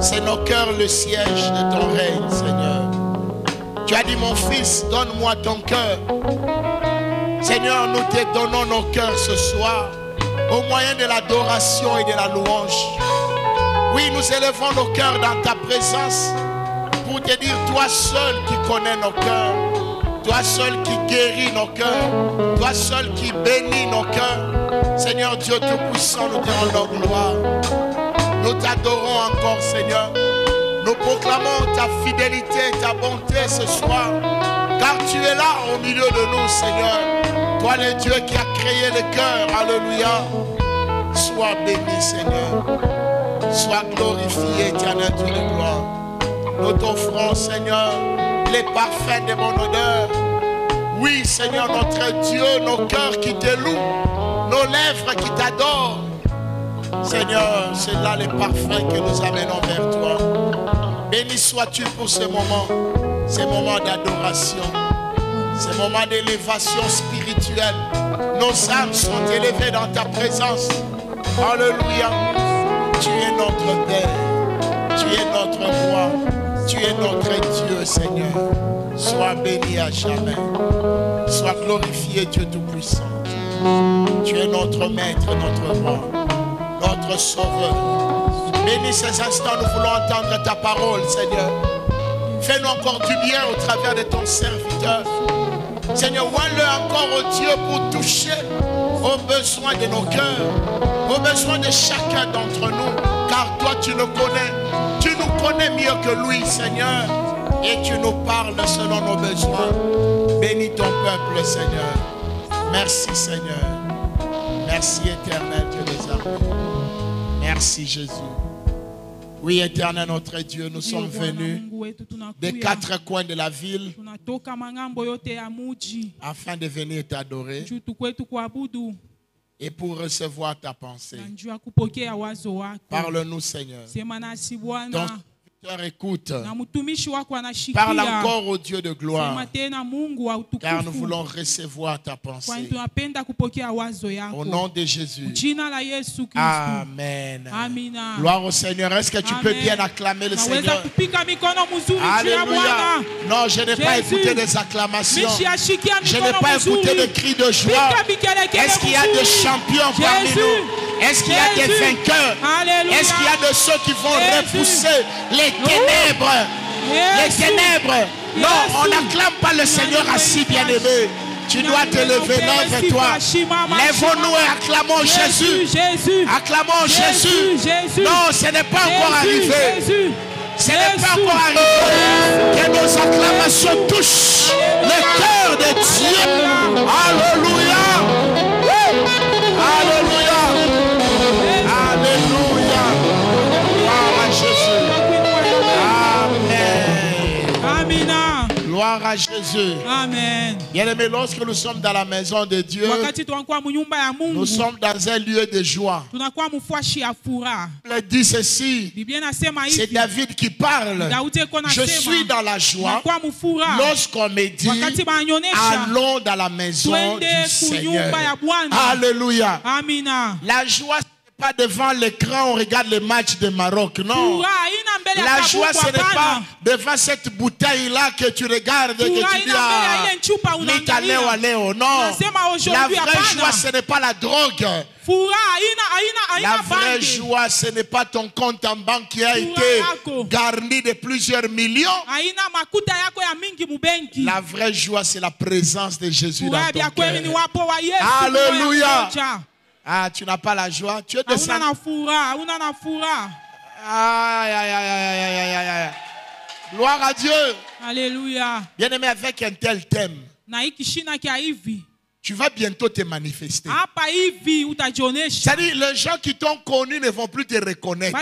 C'est nos cœurs le siège de ton règne, Seigneur. Tu as dit, mon fils, donne-moi ton cœur. Seigneur, nous te donnons nos cœurs ce soir au moyen de l'adoration et de la louange. Oui, nous élevons nos cœurs dans ta présence pour te dire, toi seul qui connais nos cœurs, toi seul qui guéris nos cœurs, toi seul qui bénis nos cœurs. Seigneur Dieu Tout-Puissant, nous te rendons gloire. Nous t'adorons encore, Seigneur. Nous proclamons ta fidélité et ta bonté ce soir, car tu es là au milieu de nous, Seigneur. Toi le Dieu qui a créé le cœur. Alléluia. Sois béni, Seigneur. Sois glorifié, éternel Dieu de gloire. Nous t'offrons, Seigneur, les parfums de mon odeur. Oui, Seigneur, notre Dieu, nos cœurs qui te louent, nos lèvres qui t'adorent. Seigneur, c'est là les parfums que nous amenons vers toi. Béni sois-tu pour ce moment d'adoration, ce moment d'élévation spirituelle. Nos âmes sont élevées dans ta présence. Alléluia. Tu es notre Père, tu es notre Roi, tu es notre Dieu, Seigneur. Sois béni à jamais. Sois glorifié, Dieu Tout-Puissant. Tu es notre Maître, notre Roi, notre Sauveur. Bénis ces instants, nous voulons entendre ta parole, Seigneur. Fais-nous encore du bien au travers de ton serviteur. Seigneur, ouvre-le encore au Dieu pour toucher aux besoins de nos cœurs, aux besoins de chacun d'entre nous. Car toi, tu nous connais mieux que lui, Seigneur. Et tu nous parles selon nos besoins. Bénis ton peuple, Seigneur. Merci, Seigneur. Merci, éternel Dieu des armées. Merci, Jésus. Oui, éternel notre Dieu, nous sommes venus des quatre coins de la ville afin de venir t'adorer et pour recevoir ta pensée. Parle-nous, Seigneur. Ton serviteur écoute. Parle encore au Dieu de gloire, car nous voulons recevoir ta pensée. Au nom de Jésus. Amen. Gloire au Seigneur. Est-ce que tu peux bien acclamer le Seigneur? Alléluia. Non, je n'ai pas écouté des acclamations. Je n'ai pas écouté des cris de joie. Est-ce qu'il y a des champions parmi nous? Est-ce qu'il y a des vainqueurs? Est-ce qu'il y a de ceux qui vont repousser les ténèbres? Les ténèbres. Non, on n'acclame pas le Seigneur assis, bien-aimé. Tu dois te lever, lève-toi. Lèvons-nous et acclamons Jésus. Acclamons Jésus. Non, ce n'est pas encore arrivé. Ce n'est pas encore arrivé. Que nos acclamations touchent le cœur de Dieu. Alléluia. Alléluia. Alléluia. Gloire à Jésus. Amen. Gloire à Jésus. Amen. Bien-aimés, lorsque nous sommes dans la maison de Dieu, nous sommes dans un lieu de joie. Il dit ceci, c'est David qui parle. Je suis dans la joie lorsqu'on me dit, allons dans la maison du Seigneur. Alléluia. La joie, pas devant l'écran, on regarde les matchs de Maroc, non. La joie, ce n'est pas devant cette bouteille-là que tu regardes et que tu dis, ah, Mitaleo, Léo, non. La vraie joie, ce n'est pas la drogue. La vraie joie, ce n'est pas ton compte en banque qui a été garni de plusieurs millions. La vraie joie, c'est la présence de Jésus dans ton cœur. Alléluia. Ah, tu n'as pas la joie. Tu es descendu. Aïe, aïe, aïe, aïe, aïe, aïe. Gloire à Dieu. Alléluia. Bien-aimé, avec un tel thème, tu vas bientôt te manifester. C'est-à-dire, les gens qui t'ont connu ne vont plus te reconnaître.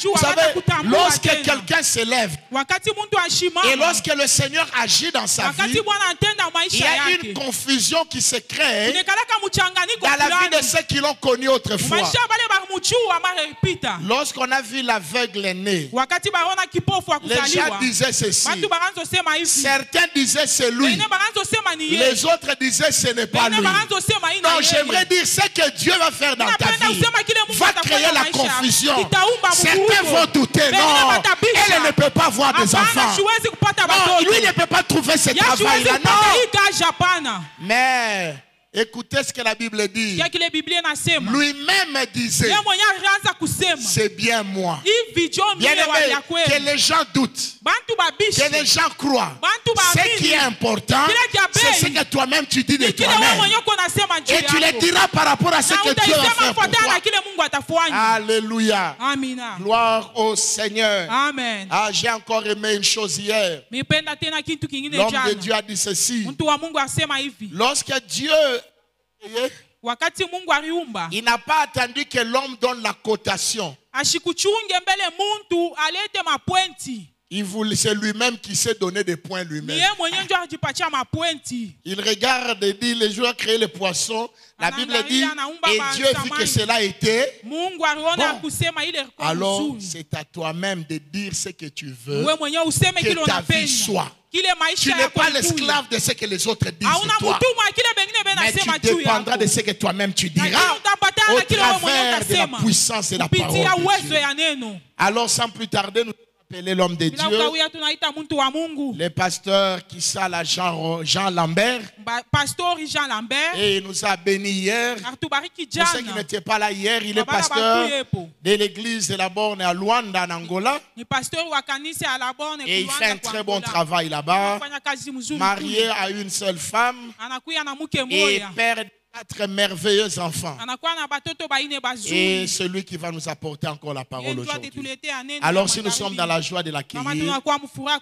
Vous savez, lorsque quelqu'un s'élève et lorsque le Seigneur agit dans sa vie, il y a une confusion qui se crée dans la vie de ceux qui l'ont connu autrefois. Lorsqu'on a vu l'aveugle né, les gens disaient ceci. Certains disaient c'est lui. Les autres disaient c'est ce n'est pas lui. Non, j'aimerais dire ce que Dieu va faire dans ta vie va créer la confusion. Certains vont douter. Non, elle ne peut pas avoir des enfants. Non, lui ne peut pas trouver ce travail-là. Non. Mais écoutez ce que la Bible dit. Lui-même disait, c'est bien moi. Bien aimé, que les gens doutent, que les gens croient. Ce qui est important, c'est ce que toi-même tu dis de toi-même. Et tu le diras par rapport à ce que Dieu va faire pour toi. Alléluia. Gloire au Seigneur. Amen. Ah, j'ai encore aimé une chose hier. L'homme de Dieu a dit ceci. Lorsque Dieu, il n'a pas attendu que l'homme donne la cotation. C'est lui-même qui s'est donné des points lui-même. Il regarde et dit, les jours a créé les poissons. La Bible dit, et Dieu vu que cela était bon. Alors c'est à toi-même de dire ce que tu veux, que ta vie soit. Tu n'es pas l'esclave de ce que les autres disent de toi, mais tu dépendras de ce que toi-même tu diras au travers de la puissance de la parole de Dieu. Alors sans plus tarder, nous appeler l'homme de Dieu, le pasteur qui s'appelle Jean Lambert. Et il nous a bénis hier. Pour ceux qui n'étaient pas là hier, il est pasteur de l'église de la Borne à Luanda, en Angola. Et il fait un très bon travail là-bas. Marié à une seule femme et père de 4 merveilleux enfants. Et celui qui va nous apporter encore la parole aujourd'hui. Alors si nous sommes dans la joie de l'accueillir,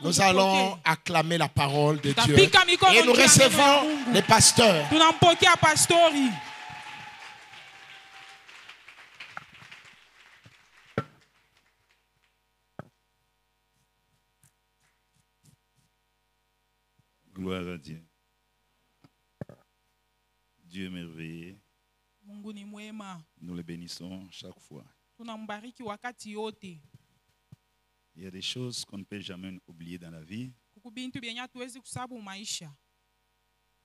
nous allons acclamer la parole de Dieu. Et nous recevons les pasteurs. Gloire à Dieu. Dieu est merveilleux. Nous le bénissons chaque fois. Il y a des choses qu'on ne peut jamais oublier dans la vie.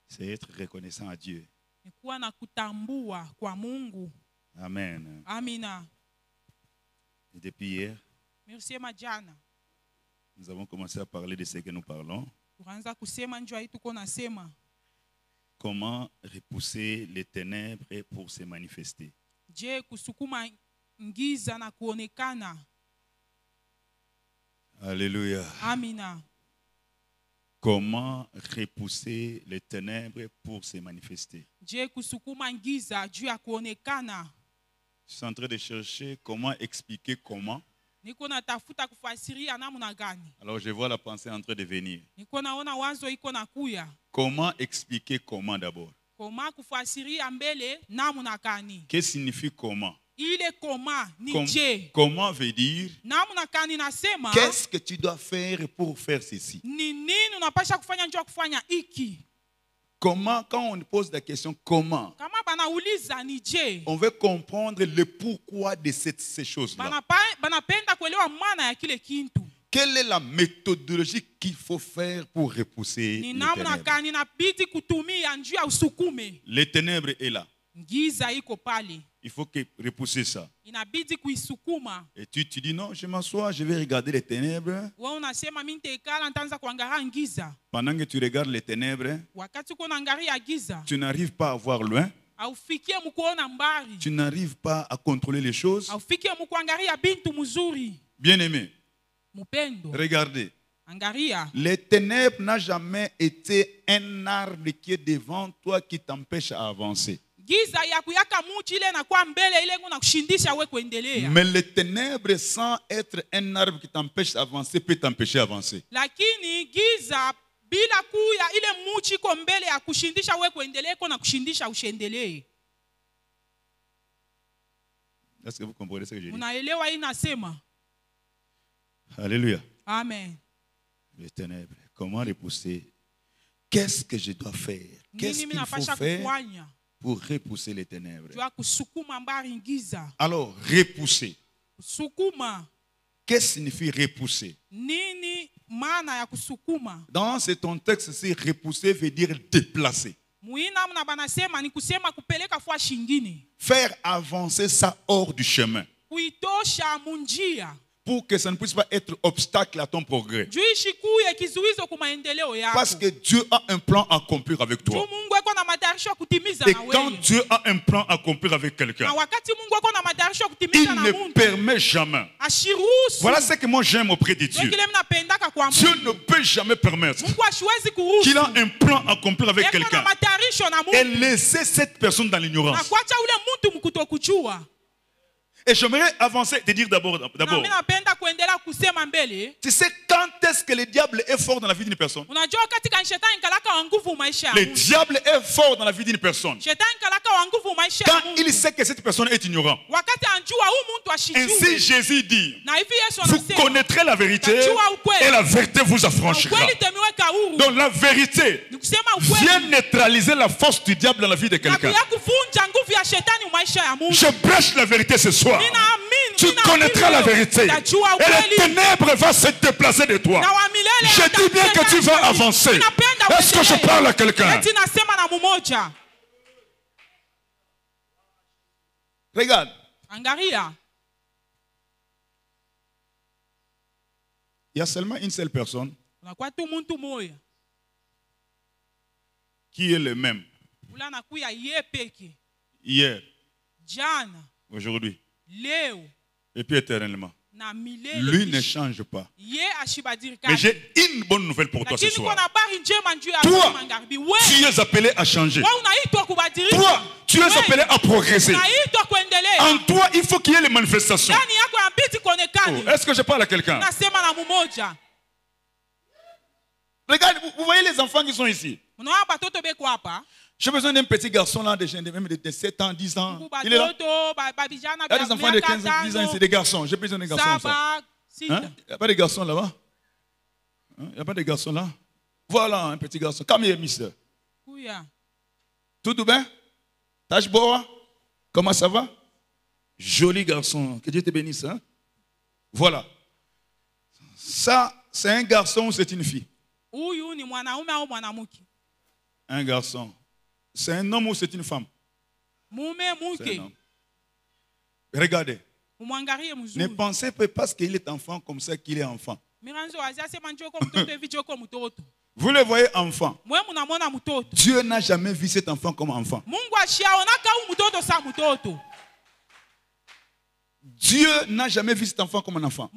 C'est être reconnaissant à Dieu. Amen. Et depuis hier, nous avons commencé à parler de ce que nous parlons. Comment repousser les ténèbres pour se manifester. Alléluia. Amina. Comment repousser les ténèbres pour se manifester. Je suis en train de chercher comment expliquer comment. Alors je vois la pensée en train de venir. Comment expliquer comment d'abord? Qu'est-ce que signifie comment? Comment veut dire qu'est-ce que tu dois faire pour faire ceci? Comment, quand on pose la question comment, on veut comprendre le pourquoi de ces choses-là. Quelle est la méthodologie qu'il faut faire pour repousser les ténèbres? Les ténèbres est là. Il faut que repousser ça. Et tu dis non, je m'assois, je vais regarder les ténèbres. Pendant que tu regardes les ténèbres, tu n'arrives pas à voir loin. Tu n'arrives pas à contrôler les choses. Bien aimé, regardez. Les ténèbres n'ont jamais été un arbre qui est devant toi qui t'empêche à avancer. Mais les ténèbres, sans être un arbre qui t'empêche d'avancer, peut t'empêcher d'avancer. Est-ce que vous comprenez ce que je dis? Alléluia. Amen. Les ténèbres, comment repousser? Qu'est-ce que je dois faire? Qu'est-ce qu'il faut faire pour repousser les ténèbres? Alors, repousser. Qu'est-ce que signifie repousser? Dans ce contexte, repousser veut dire déplacer. Faire avancer ça hors du chemin. Pour que ça ne puisse pas être obstacle à ton progrès. Parce que Dieu a un plan à accomplir avec toi. Et quand Dieu a un plan à accomplir avec quelqu'un, il ne permet jamais. Voilà ce que moi j'aime auprès de Dieu. Dieu ne peut jamais permettre qu'il a un plan à accomplir avec quelqu'un et laisser cette personne dans l'ignorance. Et j'aimerais avancer et dire d'abord, tu sais quand est-ce que le diable est fort dans la vie d'une personne? Le diable est fort dans la vie d'une personne quand il sait que cette personne est ignorante. Ainsi Jésus dit, vous connaîtrez la vérité et la vérité vous affranchira. Donc la vérité vient neutraliser la force du diable dans la vie de quelqu'un. Je prêche la vérité ce soir. Tu connaîtras la vérité et les ténèbres vont se déplacer de toi. Je dis bien que tu vas avancer. Est-ce que je parle à quelqu'un? Regarde. Il y a seulement une seule personne qui est le même hier, aujourd'hui et puis éternellement. Lui ne change pas. Mais j'ai une bonne nouvelle pour toi ce soir. Toi, tu es appelé à changer. Toi, tu es appelé à progresser. En toi, il faut qu'il y ait les manifestations. Oh, est-ce que je parle à quelqu'un? Regarde, vous voyez les enfants qui sont ici. J'ai besoin d'un petit garçon là, même de 7 ans, 10 ans. Il est là. Il y a des enfants de 15 ans, 10 ans, c'est des garçons. J'ai besoin d'un garçon. Hein? Il n'y a pas de garçon là-bas? Il n'y a pas de garçon là? Voilà un petit garçon. Come here, mister. Tout bien? Tâche boa? Comment ça va? Joli garçon. Que Dieu te bénisse. Hein? Voilà. Ça, c'est un garçon ou c'est une fille? Un garçon. C'est un homme ou c'est une femme? C'est un homme. Regardez. Ne pensez pas parce qu'il est enfant comme ça qu'il est enfant. Vous le voyez enfant. Dieu n'a jamais vu cet enfant comme enfant. Dieu n'a jamais vu cet enfant comme un enfant.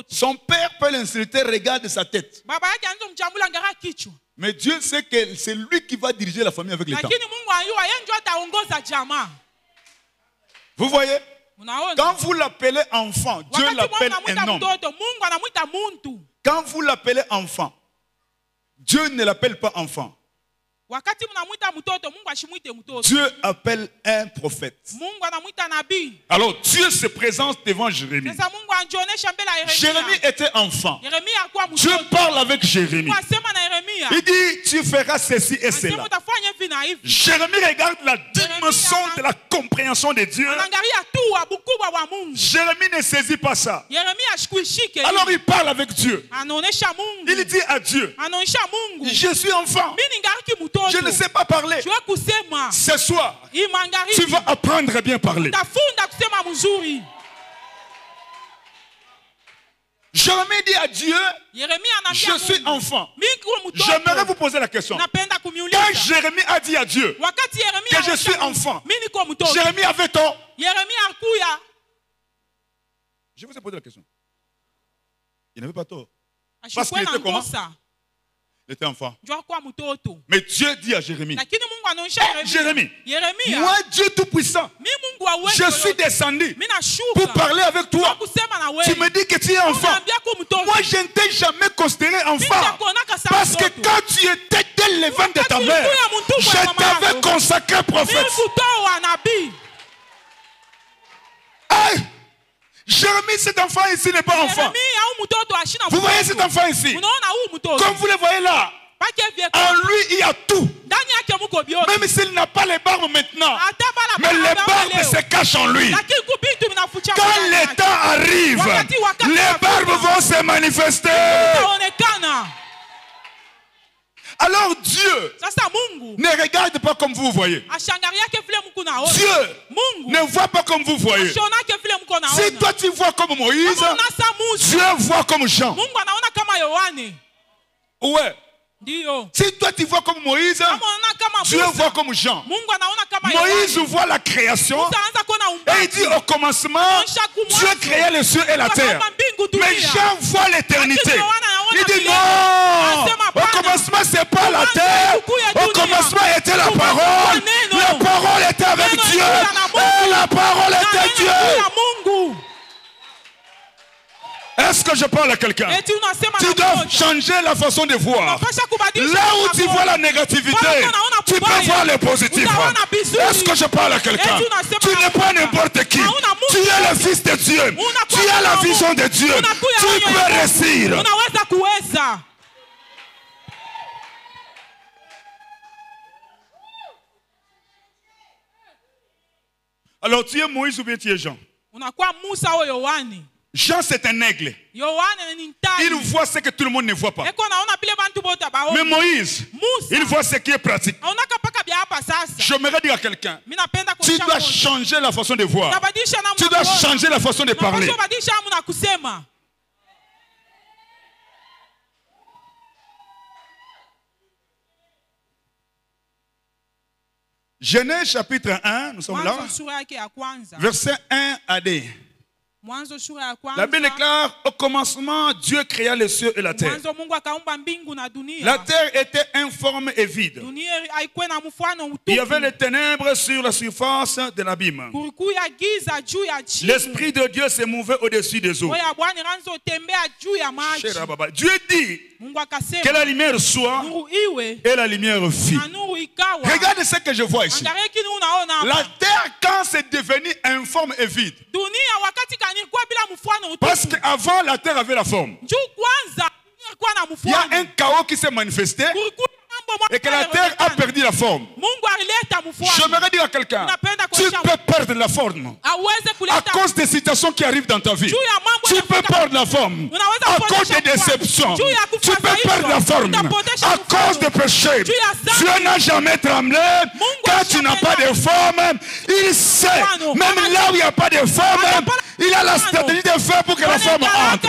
Son père peut l'insulter, regarde sa tête. Mais Dieu sait que c'est lui qui va diriger la famille avec le temps. Vous voyez? Quand vous l'appelez enfant, Dieu l'appelle un homme. Quand vous l'appelez enfant, Dieu ne l'appelle pas enfant. Dieu appelle un prophète. Alors Dieu se présente devant Jérémie. Jérémie était enfant. Dieu parle avec Jérémie. Il dit, tu feras ceci et cela. Jérémie regarde la dimension de la compréhension de Dieu. Jérémie ne saisit pas ça. Alors il parle avec Dieu. Il dit à Dieu, je suis enfant. Je ne sais pas parler. Ce soir, tu vas apprendre à bien parler. Jérémie dit à Dieu, je suis enfant. J'aimerais vous poser la question. Quand Jérémie a dit à Dieu que je suis enfant, Jérémie avait tort. Je vous ai posé la question. Il n'avait pas tort. Parce qu'il était comment? Il était enfant. Mais Dieu dit à Jérémie, Jérémie, moi Dieu Tout-Puissant, je suis descendu pour parler avec toi. Tu me dis que tu es enfant. Moi je ne t'ai jamais considéré enfant. Parce que quand tu étais dès le ventre de ta mère, je t'avais consacré prophète. Aïe! Jérémie, cet enfant ici n'est pas enfant. Vous voyez cet enfant ici? Comme vous le voyez là, en lui il y a tout. Même s'il n'a pas les barbes maintenant, mais les barbes se cachent en lui. Quand le temps arrive, les barbes vont se manifester. Alors Dieu ne regarde pas comme vous voyez. Dieu ne voit pas comme vous voyez. Si toi tu vois comme Moïse, Dieu voit comme Jean. Ouais. Si toi tu vois comme Moïse, Dieu voit comme Jean. Moïse voit la création et il dit au commencement, Dieu créa les cieux et la terre. Mais Jean voit l'éternité. Il dit non, au commencement c'est pas la terre, au commencement était la parole. La parole était avec Dieu et la parole était Dieu. Est-ce que je parle à quelqu'un? Tu dois changer la façon de voir. Là où tu vois la négativité, tu peux voir le positif. Est-ce que je parle à quelqu'un? Tu n'es pas n'importe qui. Tu es le fils de Dieu. Tu as la vision de Dieu. Tu peux réussir. Alors tu es Moïse ou bien tu es Jean? Jean c'est un aigle. Il voit ce que tout le monde ne voit pas. Mais Moïse, il voit ce qui est pratique. J'aimerais dire à quelqu'un, tu dois changer la façon de voir. Tu dois changer la façon de parler. Genèse chapitre 1, nous sommes là. Verset 1 à 2. La Bible déclare, au commencement, Dieu créa les cieux et la terre. La terre était informe et vide. Il y avait les ténèbres sur la surface de l'abîme. L'Esprit de Dieu se mouvait au-dessus des eaux. Dieu dit que la lumière soit et la lumière fit. Regardez ce que je vois ici. La terre, quand c'est devenu informe et vide, parce qu'avant la terre avait la forme, il y a un chaos qui s'est manifesté et que la terre a perdu la forme. J'aimerais dire à quelqu'un, tu peux perdre la forme à cause des situations qui arrivent dans ta vie. Tu peux perdre la forme à cause des déceptions. Tu peux perdre la forme à cause des péchés. Dieu n'a jamais tremblé quand tu n'as pas de forme. Il sait, même là où il n'y a pas de forme, il a la stratégie de faire pour que la forme entre.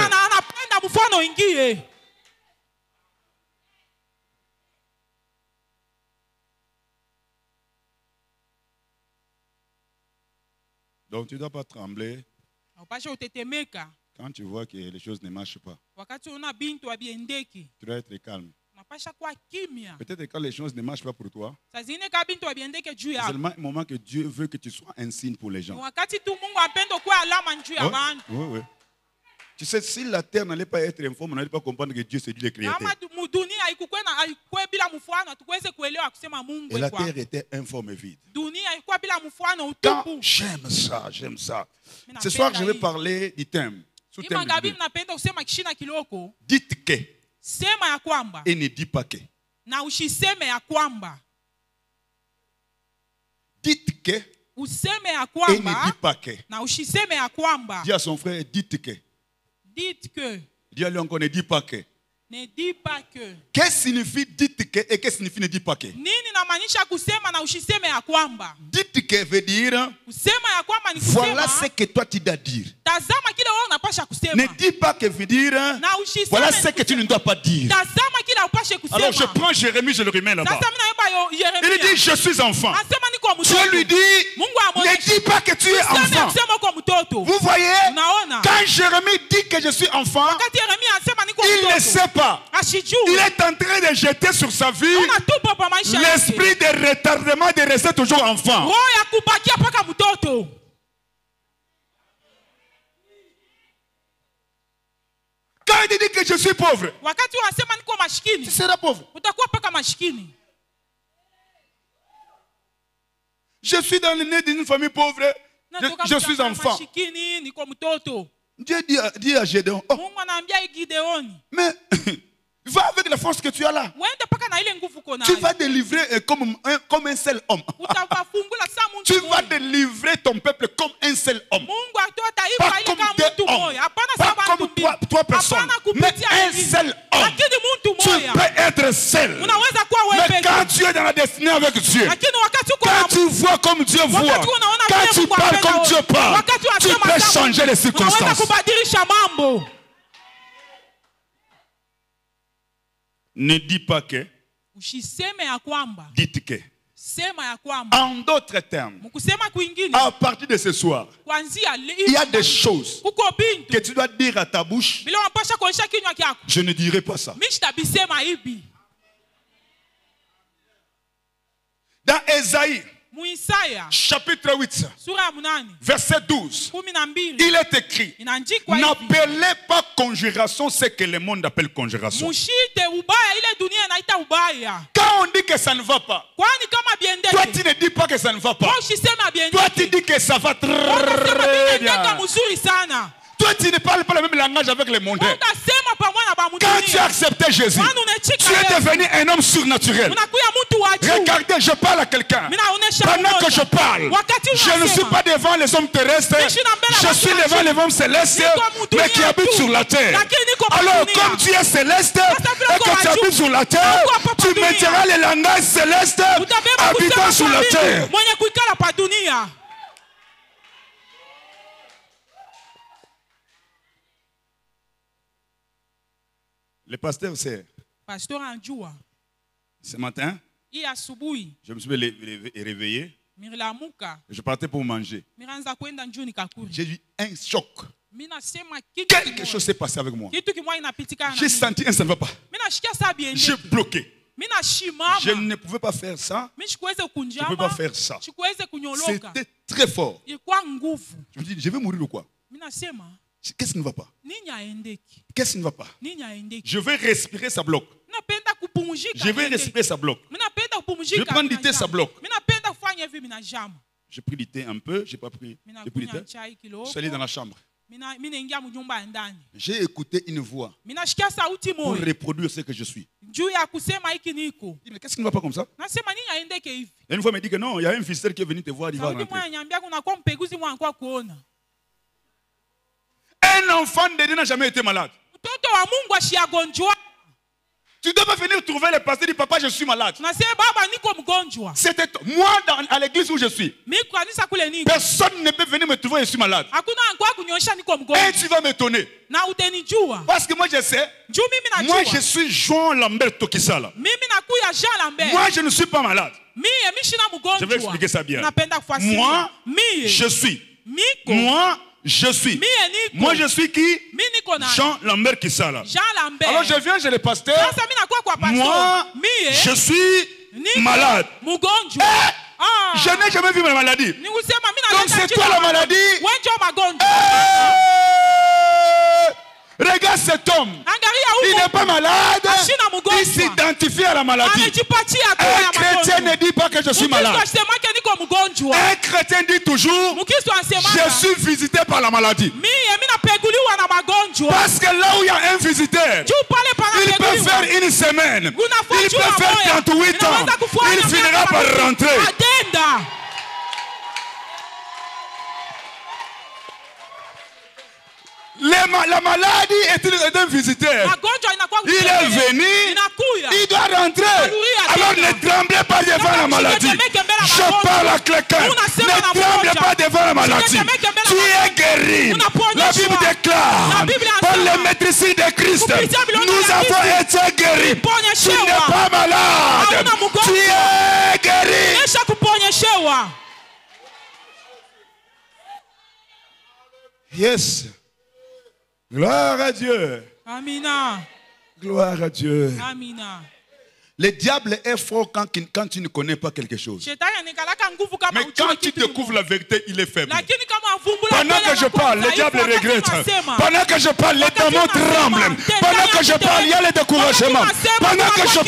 Donc tu ne dois pas trembler quand tu vois que les choses ne marchent pas. Tu dois être calme. Peut-être quand les choses ne marchent pas pour toi, c'est seulement un moment que Dieu veut que tu sois un signe pour les gens. Oui, oui. Tu sais, si la terre n'allait pas être informe, on n'allait pas comprendre que Dieu c'est Dieu le créateur. Et la terre était informe et vide. J'aime ça, j'aime ça. Ce soir, je vais parler du thème. Sous-thème du thème. Dites que. Et ne dis pas que. Dites que. Et ne dis pas que. Dis à son frère, dites que. Dites que. Dis-lui encore, ne dis pas que. Ne dis pas que. Qu'est-ce que signifie dites que et qu'est-ce que signifie ne dis pas que? Dites que veut dire voilà ce que toi tu dois dire. Ne dis pas que veut dire voilà ce que tu ne dois pas dire. Alors je prends Jérémie, je le remets là-bas. Il dit je suis enfant. Dieu lui dit ne dis pas que tu es enfant. Vous voyez, quand Jérémie dit que je suis enfant, il ne sait pas. Il est en train de jeter sur sa vie l'esprit de retardement de rester toujours enfant. Quand il dit que je suis pauvre, tu seras pauvre. Je suis dans le nez d'une famille pauvre. Je suis enfant. Dieu dit à Gédéon, oh, mais va avec la force que tu as là. Tu vas délivrer comme un seul homme. Tu vas délivrer ton peuple comme un seul homme. Pas comme deux hommes. Pas comme trois personnes, mais un seul homme. Tu peux être seul. Mais quand tu es dans la destinée avec Dieu, quand tu vois comme Dieu voit, quand tu parles comme Dieu parle, tu peux changer les circonstances. Ne dis pas que, dites que. En d'autres termes, à partir de ce soir, il y a des choses que tu dois dire à ta bouche. Je ne dirai pas ça. Dans Ésaïe, chapitre 8, verset 12, il est écrit: n'appelez pas conjuration ce que le monde appelle conjuration. Quand on dit que ça ne va pas, toi tu ne dis pas que ça ne va pas. Toi tu dis que ça va très bien. Toi tu ne parles pas le même langage avec les mondains. Quand tu as accepté Jésus, tu es devenu un homme surnaturel. Regardez, je parle à quelqu'un. Pendant que je parle, je ne suis pas devant les hommes terrestres. Je suis devant les hommes célestes, mais qui habitent sur la terre. Alors, comme tu es céleste et que tu habites sur la terre, tu mettras les langages célestes habitant sur la terre. Le pasteur sait. Ce matin, je me suis réveillé. Je partais pour manger. J'ai eu un choc. Quelque chose s'est passé avec moi. J'ai senti que ça ne va pas. J'ai bloqué. Je ne pouvais pas faire ça. Je ne pouvais pas faire ça. C'était très fort. Je me dis, je vais mourir ou quoi? Qu'est-ce qui ne va pas? Qu'est-ce qui ne va pas? Je vais respirer, ça bloque. Je vais respirer, ça bloque. Je vais prendre du thé, ça bloque. J'ai pris du thé un peu, j'ai pas pris. J'ai pris du thé. Je suis allé dans la chambre. J'ai écouté une voix pour reproduire ce que je suis. Mais qu'est-ce qui ne va pas comme ça? Et une fois, il me dit que non, il y a un visiteur qui est venu te voir, il va rentrer. Un enfant de Dieu n'a jamais été malade. Tu ne dois pas venir trouver le pasteur et dire papa, je suis malade. C'était moi à l'église où je suis. Personne ne peut venir me trouver, je suis malade. Et tu vas m'étonner. Parce que moi je sais. Moi je suis Jean Lambert Tokisala. Moi je ne suis pas malade. Je vais expliquer ça bien. Moi je suis. Moi je suis. Moi je suis qui? Jean Lambert Kisala. Alors je viens chez le pasteur. Moi je suis malade. Je n'ai jamais vu ma maladie. Donc c'est toi la maladie. Regarde cet homme. Il n'est pas malade. Il s'identifie à la maladie. Un chrétien ne dit pas que je suis malade. Un chrétien dit toujours je suis visité par la maladie. Parce que là où il y a un visiteur, il peut faire une semaine, il peut faire 38 ans, il finira par rentrer. La maladie est un visiteur. Il est venu, il doit rentrer. Alors ne tremblez pas devant la maladie. Je parle à quelqu'un. Ne tremblez pas devant la maladie. Tu es guéri. La Bible déclare, par le maîtrise de Christ, nous avons été guéris. Tu n'es pas malade. Tu es guéri. Yes. Gloire à Dieu. Amina. Gloire à Dieu. Amina. Le diable est fort quand tu ne connais pas quelque chose. Mais quand tu découvres la vérité, il est faible. Pendant que je parle, le diable regrette. Pendant que je parle, les démons tremblent. Pendant que je parle, il y a le découragement. Pendant que je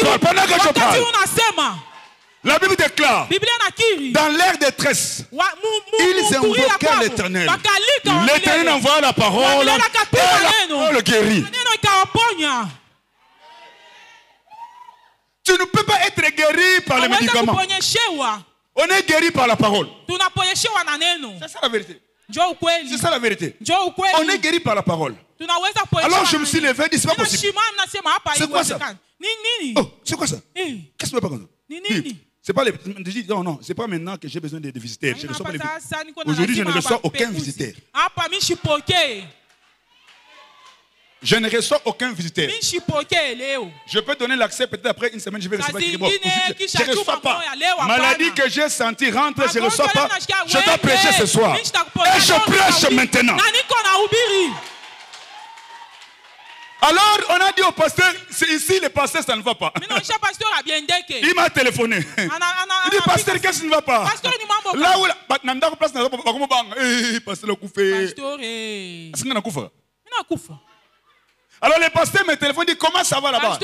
parle. La Bible déclare, dans l'ère de détresse, ils invoquaient l'Éternel. L'Éternel envoie la parole et la parole guérit. Tu ne peux pas être guéri par les médicaments. On est guéri par la parole. C'est ça la vérité. C'est ça la vérité. On est guéri par la parole. Alors je me suis levé et dit, c'est pas possible. C'est quoi ça? Oh, c'est quoi ça? Qu'est-ce que tu veux pas comme ça? C'est pas les... Non, c'est pas maintenant que j'ai besoin de visiteurs. Aujourd'hui, je ne reçois aucun visiteur. Je ne reçois aucun visiteur. Je peux donner l'accès, peut-être après une semaine, je vais recevoir quelqu'un. Je ne reçois pas. Maladie que j'ai sentie rentre, je ne reçois pas. Je dois prêcher ce soir. Et je prêche maintenant. Alors, on a dit au pasteur, ici, le pasteur, ça ne va pas. Il m'a téléphoné. Il dit, pasteur, qu'est-ce qui ne va pas? Là où la place n'a pas pasteur, alors le pasteur me téléphone, dit, comment ça va là-bas?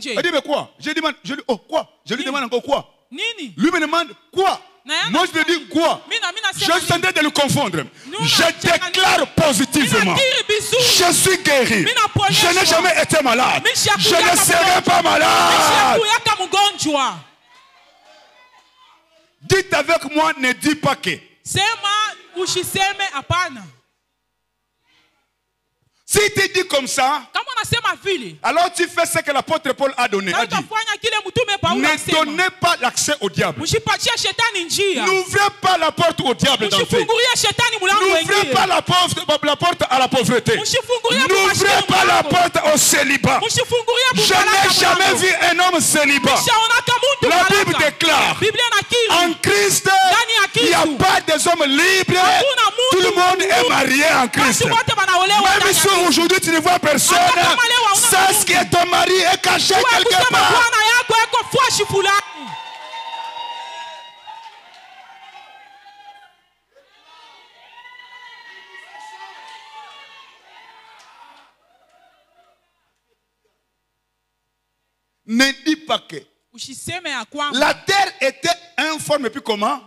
Il dit, mais quoi? Je lui demande, oh, quoi? Je lui demande encore quoi? Lui me demande quoi? Moi je lui dis quoi? Je suis en train de le confondre. Je déclare positivement. Je suis guéri. Je n'ai jamais été malade. Je ne serai pas malade. Dites avec moi, ne dis pas que. Si tu dis comme ça, alors tu fais ce que l'apôtre Paul a donné. A dit, ne donnez pas l'accès au diable. N'ouvrez pas la porte au diable dans le fait. N'ouvrez pas la porte à la pauvreté. N'ouvrez pas la porte au célibat. Je n'ai jamais vu un homme célibat. La Bible déclare, en Christ, il n'y a pas des hommes libres. Tout le monde est marié en Christ. Même si aujourd'hui tu ne vois personne, sache que ton mari est caché quelque part. Ne dis pas que la terre était informe et puis comment?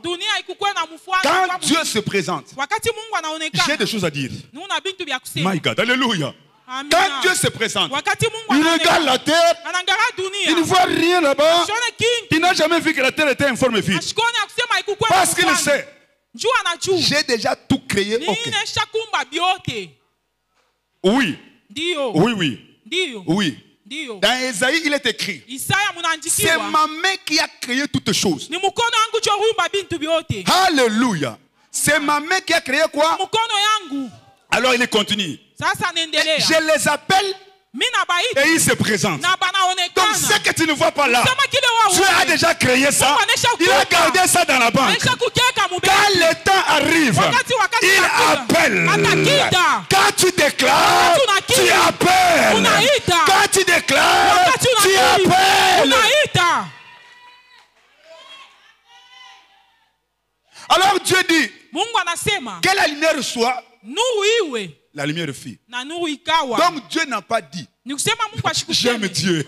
Quand Dieu se présente, j'ai des choses à dire. My God, alléluia. Quand Dieu se présente, il regarde la terre, il ne voit rien là-bas. Il n'a jamais vu que la terre était informe et vide. Parce qu'il sait, j'ai déjà tout créé. Okay. Oui. Oui. Dans Esaïe, il est écrit, c'est ma main qui a créé toutes choses. Alléluia. C'est ma main qui a créé quoi? Alors il continue. Je les appelle et ils se présentent. Donc ce que tu ne vois pas là, tu as déjà créé ça. Il a gardé ça dans la banque. Quand le temps arrive, il appelle. Quand tu déclares, tu appelles. Quand tu déclares, tu appelles. Alors Dieu dit que la lumière soit, la lumière fit. Donc Dieu n'a pas dit, j'aime Dieu.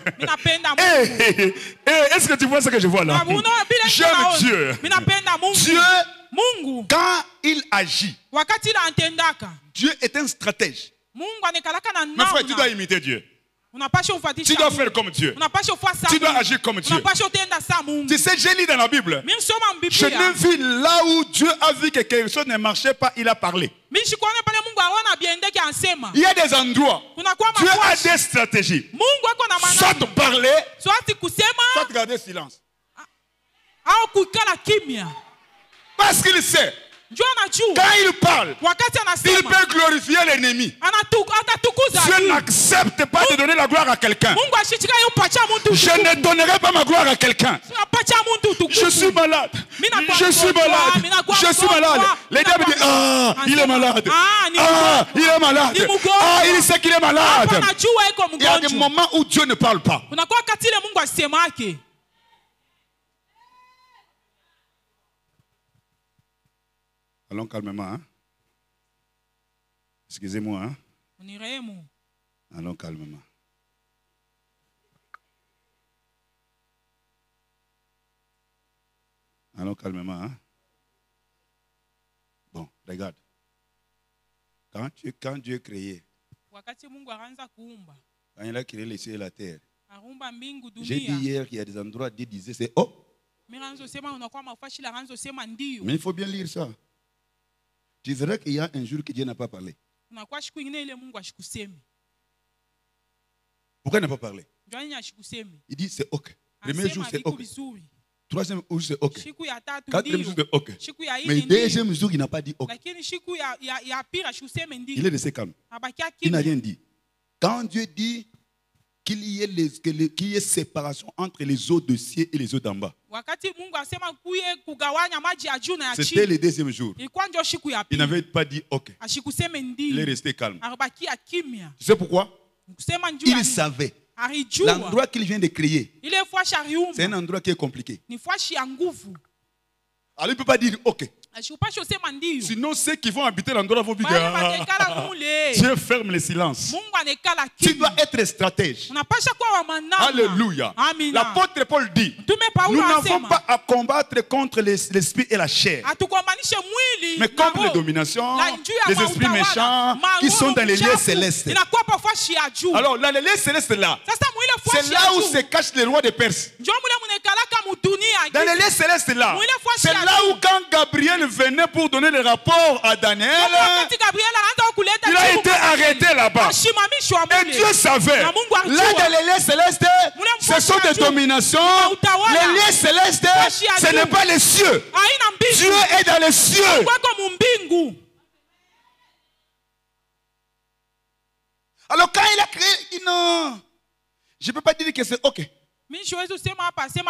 Est-ce que tu vois ce que je vois là? J'aime Dieu. Dieu, quand il agit, Dieu est un stratège. Mais frère, tu dois imiter Dieu. Tu dois faire comme Dieu. Tu dois agir comme Dieu. Tu sais, j'ai lu dans la Bible. Je n'ai vu là où Dieu a vu que quelque chose ne marchait pas, il a parlé. Il y a des endroits. Dieu a des stratégies. Soit parler, soit garder silence. Parce qu'il sait, quand il parle, il peut glorifier l'ennemi. Je n'accepte pas de donner la gloire à quelqu'un. Je ne donnerai pas ma gloire à quelqu'un. Je suis malade. Je suis malade. Je suis malade. Les diables disent, ah, il est malade. Ah, il est malade. Ah, il sait qu'il est malade. Il y a des moments où Dieu ne parle pas. Allons calmement. Hein? Excusez-moi. Hein? Allons calmement. Allons calmement. Hein? Bon, regarde. Quand Dieu créé, quand il a créé les cieux et la terre, j'ai dit hier qu'il y a des endroits où Dieu disait c'est oh. Mais il faut bien lire ça. Tu verras qu'il y a un jour que Dieu n'a pas parlé. Pourquoi il n'a pas parlé? Il dit c'est ok. Premier jour c'est ok. Troisième jour c'est ok. Quatrième jour c'est ok. Mais le deuxième jour il n'a pas dit ok. Il est resté calme. Il n'a rien dit. Quand Dieu dit qu'il y ait séparation entre les eaux de ciel et les eaux d'en bas, c'était le deuxième jour. Il n'avait pas dit ok. Il est resté calme. Tu sais pourquoi? Il savait. L'endroit qu'il vient de créer, c'est un endroit qui est compliqué. Alors il ne peut pas dire ok. Sinon ceux qui vont habiter l'endroit vont dire Dieu ferme le silence. Tu dois être stratège. Alléluia. L'apôtre Paul dit, nous n'avons pas à combattre contre l'esprit et la chair, mais contre les dominations, les esprits méchants qui sont dans les lieux célestes. Alors dans les lieux célestes là, c'est là où se cache les rois de Perse. Dans les lieux célestes là, c'est là où quand Gabriel venait pour donner le rapport à Daniel, il a été arrêté là-bas. Et Dieu savait, là dans les lieux célestes, ce sont des dominations. Les lieux célestes, ce n'est pas les cieux. Dieu est dans les cieux. Alors quand il a créé, il dit non, je ne peux pas dire que c'est ok.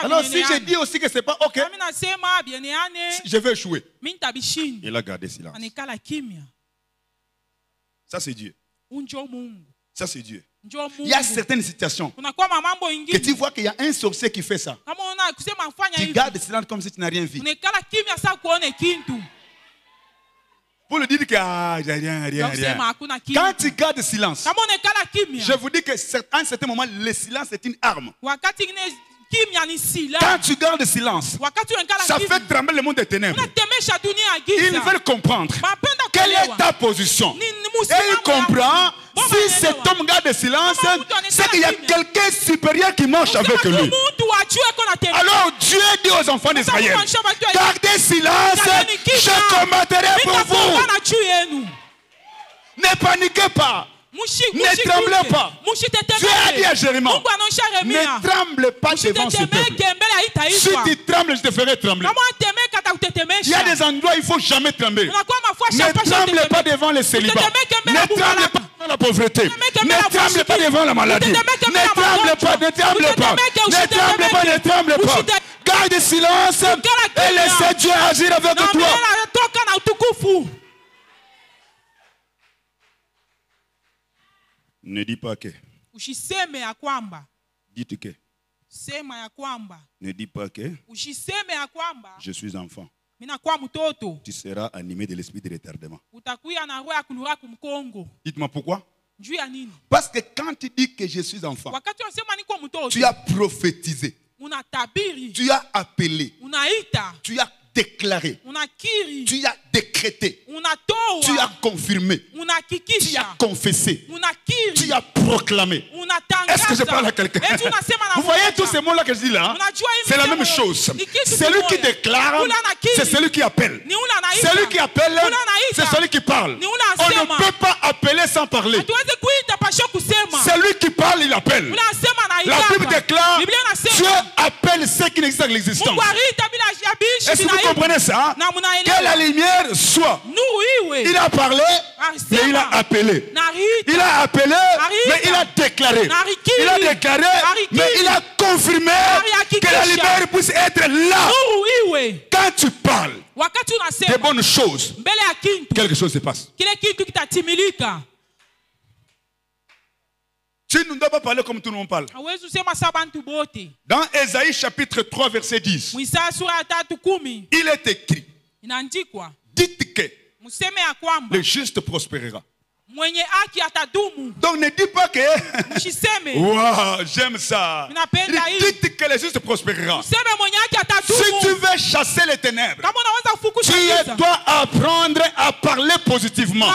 Alors si je dis aussi que ce n'est pas ok, je vais échouer. Il a gardé silence. Ça c'est Dieu. Ça c'est Dieu. Il y a certaines situations que tu vois qu'il y a un sorcier qui fait ça. Tu gardes silence comme si tu n'as rien vu. Pour le dire que rien. Quand tu gardes silence, je vous dis qu'à un certain moment, le silence est une arme. Quand tu gardes silence, ça fait trembler le monde des ténèbres. Ils veulent comprendre quelle est ta position. Et il comprend, si cet homme garde silence, c'est qu'il y a quelqu'un supérieur qui marche avec lui. Alors Dieu dit aux enfants d'Israël, gardez silence, je combattrai pour vous. Ne paniquez pas. Ne tremblez pas. Dieu a dit à Jérémie, ne tremble pas devant ce peuple. Si tu trembles, je te ferai trembler. Il y a des endroits où il ne faut jamais trembler. Ne tremble pas devant le célibat. Ne tremble pas devant la pauvreté. Ne tremble pas devant la maladie. Ne tremble pas, ne tremble pas. Ne tremble pas, ne tremble pas. Garde silence et laisse Dieu agir avec toi. Ne dis pas que. Dites que. Ne dis pas que. Je suis enfant. Tu seras animé de l'esprit de retardement. Dites-moi pourquoi. Parce que quand tu dis que je suis enfant, tu as prophétisé. Tu as appelé. Tu as déclaré. Tu as décrété. Tu as confirmé. Tu as confessé. Tu as proclamé. Est-ce que je parle à quelqu'un? Vous voyez tous ces mots-là que je dis là? C'est la même chose. Celui qui déclare, c'est celui qui appelle. Celui qui appelle, c'est celui qui parle. On ne peut pas appeler sans parler. Celui qui parle, il appelle. La Bible déclare, Dieu appelle ceux qui n'existent que l'existence. Est-ce que vous comprenez ça? Que la lumière soit. Il a parlé, mais il a appelé. Il a appelé, mais il a déclaré. Il a déclaré, mais il a confirmé que la lumière puisse être là. Quand tu parles des bonnes choses, quelque chose se passe. Tu ne dois pas parler comme tout le monde parle. Dans Ésaïe chapitre 3 verset 10, il est écrit, dites que le juste prospérera. Donc ne dis pas que wow, j'aime ça. Dites que le juste prospérera. Si tu veux chasser les ténèbres, tu dois apprendre à parler positivement.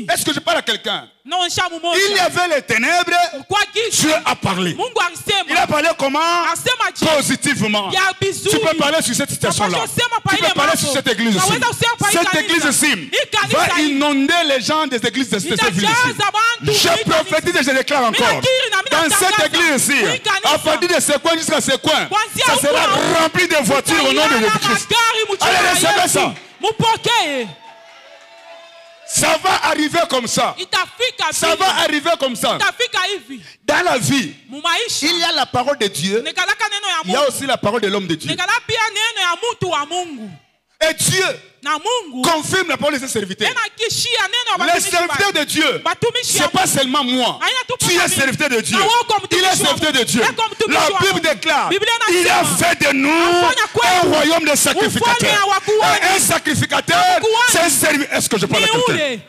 Est-ce que je parle à quelqu'un? Il y avait les ténèbres, Dieu a parlé. Il a parlé comment? Positivement. Tu peux parler sur cette situation-là. Tu peux parler sur cette église-ci. Cette église-ci va inonder Attendez les gens des églises de cette ville ici. Je prophétise et je déclare encore. Dans cette église ici, à partir de ce coin jusqu'à ce coin, ça sera rempli de voitures au nom de Jésus-Christ. Allez, recevez ça. Ça va arriver comme ça. Ça va arriver comme ça. Dans la vie, il y a la parole de Dieu. Il y a aussi la parole de l'homme de Dieu. Et Dieu confirme la parole de ses serviteurs. Les serviteurs de Dieu, ce n'est pas seulement moi. Tu es serviteur de Dieu. Il est serviteur de Dieu. La Bible déclare, il a fait de nous un royaume de sacrificateurs. Un sacrificateur, c'est un serviteur. Est-ce que je parle à quelqu'un?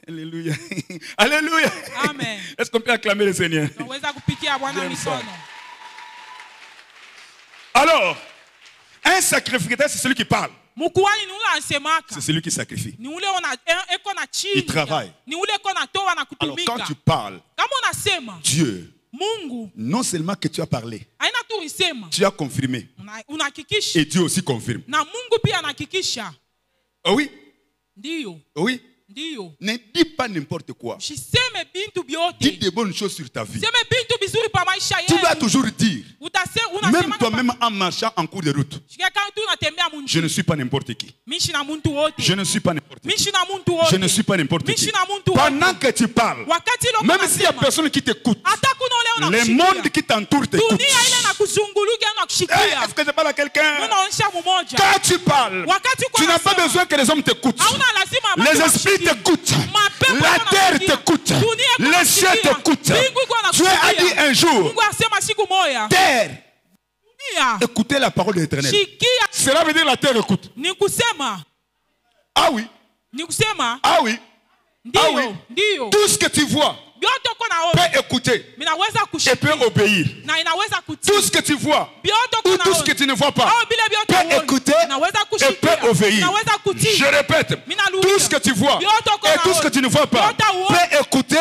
Alléluia. Alléluia. Amen. Est-ce qu'on peut acclamer le Seigneur? Alors, un sacrificateur, c'est celui qui parle. C'est celui qui sacrifie. Il travaille. Alors, quand tu parles, Dieu, non seulement que tu as parlé, tu as confirmé. Et Dieu aussi confirme. Oh oui? Oh oui? Ne dis pas n'importe quoi. Dis des bonnes choses sur ta vie. Tu dois toujours dire, même toi-même en marchant en cours de route, je ne suis pas n'importe qui. Je ne suis pas n'importe qui. Je ne suis pas n'importe qui. Pendant que tu parles, même s'il y a personne qui t'écoute, le monde qui t'entoure t'écoute. Est-ce que je parle à quelqu'un? Quand tu parles, tu n'as pas besoin que les hommes t'écoutent. Les esprits t'écoutent. La terre t'écoute. Les cieux t'écoutent. Dieu a dit un jour, terre, écoutez la parole de l'Éternel. Cela veut dire la terre écoute. Ah oui. Ah oui. Ah oui. Tout ce que tu vois peut écouter et peut obéir. Tout ce que tu vois ou tout ce que tu ne vois pas peut écouter et peut obéir. Je répète, tout ce que tu vois et tout ce que tu ne vois pas peut écouter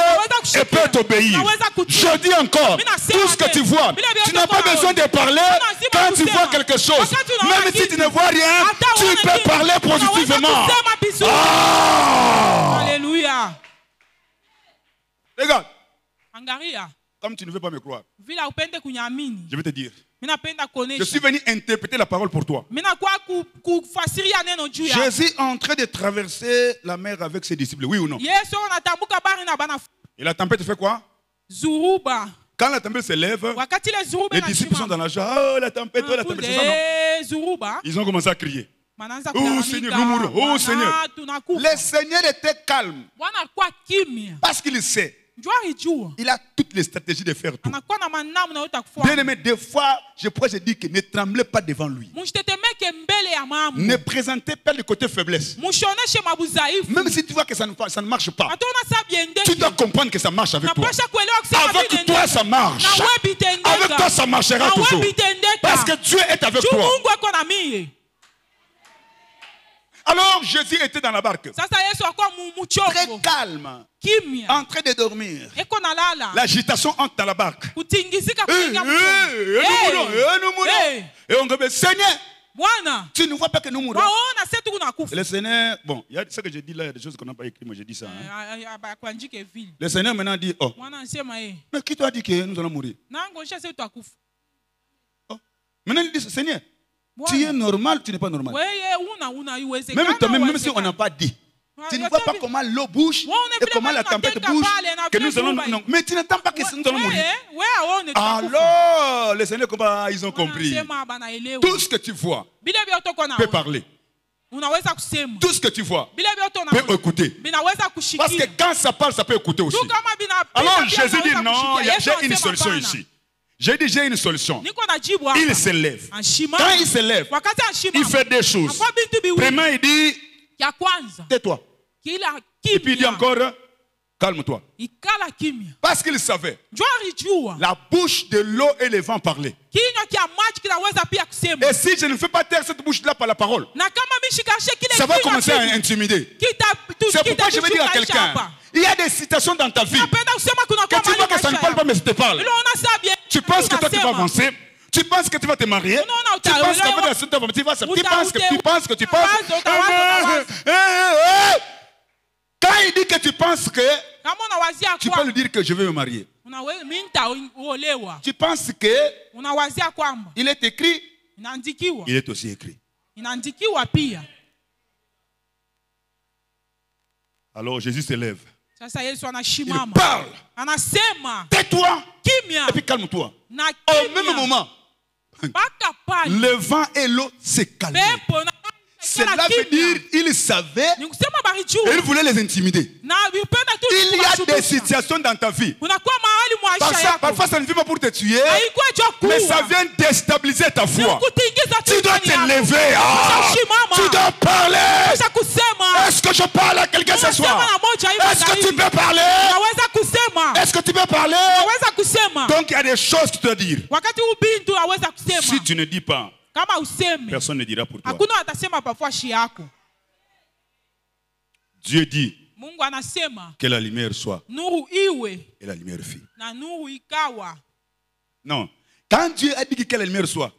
et peut obéir. Je dis encore, tout ce que tu vois, tu n'as pas besoin de parler quand tu vois quelque chose. Même si tu ne vois rien, tu peux parler positivement. Alléluia. Regarde, comme tu ne veux pas me croire, je vais te dire, je suis venu interpréter la parole pour toi. Jésus est en train de traverser la mer avec ses disciples, oui ou non? Et la tempête fait quoi? Quand la tempête se lève, les disciples sont dans la joie. Oh, la tempête, oh, la tempête, c'est ça, non? Ils ont commencé à crier. Oh Seigneur, nous mourons. Oh Seigneur. Le Seigneur était calme. Parce qu'il sait. Il a toutes les stratégies de faire tout. Bien aimé, des fois, je pourrais te dire que ne tremblez pas devant lui. Ne présentez pas le côté faiblesse. Même si tu vois que ça ne marche pas, tu dois comprendre que ça marche avec toi. Avec toi, ça marche. Avec toi, ça marchera toujours. Parce que Dieu est avec toi. Alors Jésus était dans la barque, très calme, en train de dormir. L'agitation entre dans la barque. Et on dit, Seigneur, tu ne vois pas que nous mourons. Le Seigneur, bon, il y a ce que je dis là, il y a des choses qu'on n'a pas écrites, moi je dis ça. Hein. Le Seigneur maintenant dit, oh, mais qui t'a dit que nous allons mourir? Oh. Maintenant il dit, Seigneur, tu es normal, tu n'es pas normal. Même toi-même, même si on n'a pas dit, tu ne vois pas comment l'eau bouge et comment la tempête bouge, que nous allons, non, mais tu n'attends pas que nous allons mourir. Alors, les Seigneurs, ils ont compris. Tout ce que tu vois peut parler. Tout ce que tu vois peut écouter. Parce que quand ça parle, ça peut écouter aussi. Alors Jésus dit non, j'ai une solution ici. J'ai dit, j'ai une solution. Il se lève. Quand il se lève, il fait des choses. Premièrement, il dit, tais-toi. Et puis il dit encore, calme-toi. Parce qu'il savait, la bouche de l'eau et le vent parlaient. Et si je ne fais pas taire cette bouche-là par la parole, ça va commencer à intimider. C'est pourquoi je vais dire à quelqu'un, il y a des situations dans ta vie que tu vois que ça ne parle pas, mais ça te parle. Tu penses que toi tu vas avancer, Tu penses que tu vas te marier? Tu penses que tu penses. Quand il dit que tu penses que, tu peux lui dire que je vais me marier. Tu penses que il est écrit, il est aussi écrit. Alors Jésus se lève. Il parle. Tais-toi. Et puis calme-toi. Au même moment, le vent et l'eau se calment. Cela veut dire qu'il savait et il voulait les intimider. Il y a des situations dans ta vie. Parfois ça ne vient pas pour te tuer, mais ça vient déstabiliser ta foi. Tu dois te lever. Tu dois parler. Est-ce que je parle à quelqu'un ce soir? Est-ce que tu peux parler? Est-ce que tu peux parler? Donc il y a des choses que tu dois dire. Si tu ne dis pas, personne ne dira pour toi. Dieu dit que la lumière soit. Et la lumière fit. Non. Quand Dieu a dit que la lumière soit,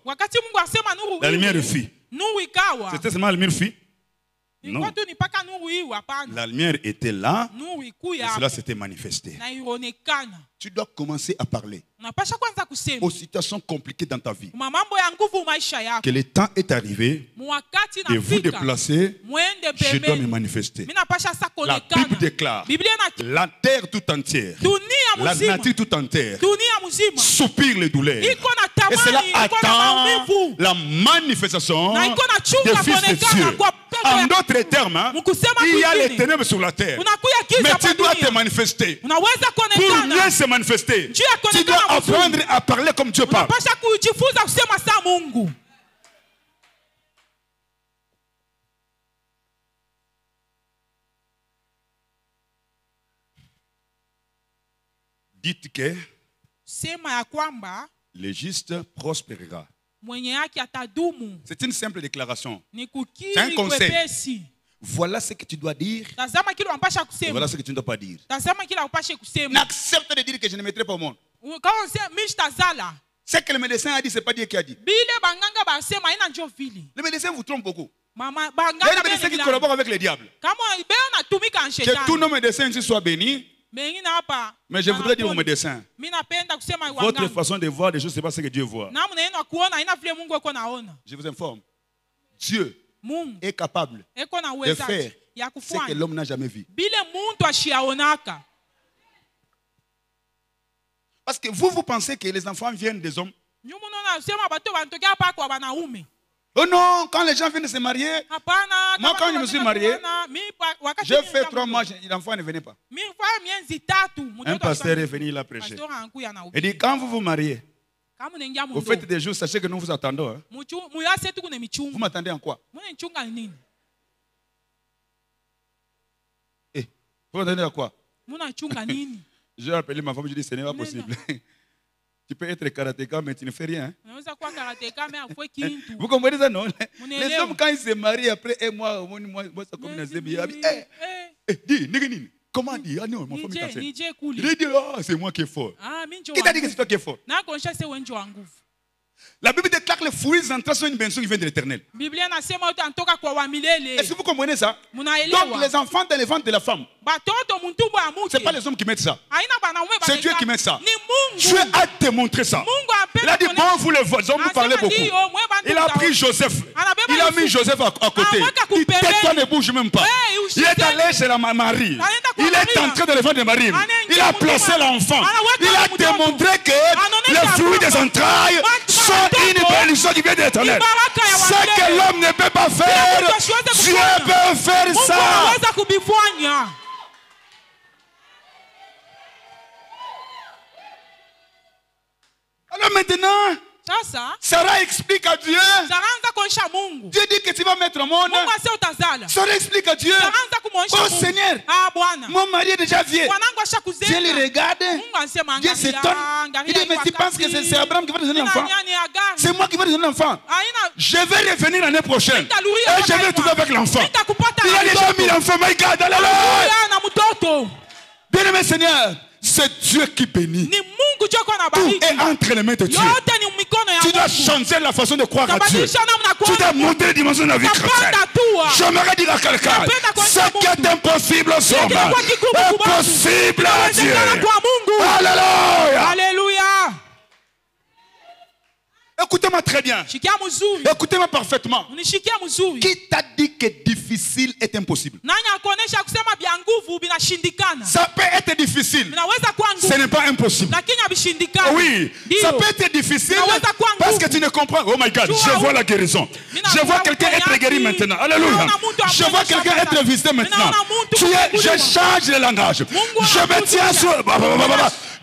la lumière fit. C'était seulement la lumière fit? Non. La lumière était là et cela s'était manifesté. Tu dois commencer à parler aux situations compliquées dans ta vie. Que le temps est arrivé de vous déplacer, je dois me manifester. La Bible déclare la terre tout entière, la nature tout entière soupire les douleurs. Et cela attend la manifestation des fils de Dieu. En d'autres termes, il y a les ténèbres sur la terre. Mais tu dois te manifester. Pour mieux se manifester, tu dois apprendre à parler comme Dieu parle. Dites que le juste prospérera. C'est une simple déclaration. C'est un conseil. Voilà ce que tu dois dire. Et voilà ce que tu ne dois pas dire. N'accepte de dire que je ne mettrai pas au monde. Ce que le médecin a dit, ce n'est pas Dieu qui a dit. Le médecin vous trompe beaucoup. Il y a des médecins qui collaborent avec le diable. Que tous nos médecins ici soient bénis. Mais je voudrais dire aux médecins, votre façon de voir des choses, ce n'est pas ce que Dieu voit. Je vous informe. Dieu est capable de faire ce que l'homme n'a jamais vu. Parce que vous pensez que les enfants viennent des hommes. Oh non, quand les gens viennent de se marier, moi quand je me suis marié, j'ai fait 3 mois, l'enfant ne venait pas. Un pasteur est venu, il a prêché. Il dit, quand vous vous mariez, vous faites des jours, sachez que nous vous attendons. Hein. Vous m'attendez en quoi? Vous m'attendez à quoi? J'ai appelé ma femme, je dis, ce n'est pas possible. Tu peux être karatéka, mais tu ne fais rien. Vous comprenez ça, non? Les hommes, quand ils se marient, après un mois, ça comme une zébi. Dis, comment dire? Ah non, ma femme est enceinte. Il dit, c'est moi qui est fort. Qui t'a dit que c'est toi qui es fort? La Bible déclare que les fruits entrants sont une bénédiction qui vient de l'Éternel. Est-ce que vous comprenez ça? Donc les enfants dans les ventres de la femme, ce n'est pas les hommes qui mettent ça. C'est Dieu qui met ça. Dieu a démontré ça. Il a dit, bon, vous les hommes, vous parlez beaucoup. Il a pris Joseph. Il a mis Joseph à côté. Il dit, tais-toi, ne bouge même pas. Il est allé chez la Marie. Il est entré dans les ventres de Marie. Il a placé l'enfant. Il a démontré que les fruits des entrailles sont une bénédiction qui vient de l'Éternel. Ce que l'homme ne peut pas faire, Dieu peut faire ça. Alors maintenant, Sarah explique à Dieu. Dieu dit que tu vas mettre au monde. Sarah explique à Dieu. Oh Seigneur, mon mari est déjà vieux. Dieu le regarde. Dieu s'étonne. Il dit, mais tu penses que c'est Abraham qui va te donner l'enfant? C'est moi qui vais te donner l'enfant. Je vais revenir l'année prochaine. Et je vais trouver avec l'enfant. Il a déjà mis l'enfant. My God, alléluia. Bien-aimé Seigneur, C'est Dieu qui bénit. Tout est entre les mains de Dieu. Tu dois changer la façon de croire à Dieu. Tu dois monter les dimensions de la vie chrétienne. J'aimerais dire à quelqu'un, ce qui est impossible aux hommes est possible à Dieu. Alléluia. Alléluia. Écoutez-moi très bien. Écoutez-moi parfaitement. Qui t'a dit que difficile est impossible? Ça peut être difficile. Ce n'est pas impossible. Oui, ça peut être difficile parce que tu ne comprends. Oh my God, je vois la guérison. Je vois quelqu'un être guéri maintenant. Alléluia. Je vois quelqu'un être visité maintenant. Je change le langage. Je me tiens sur...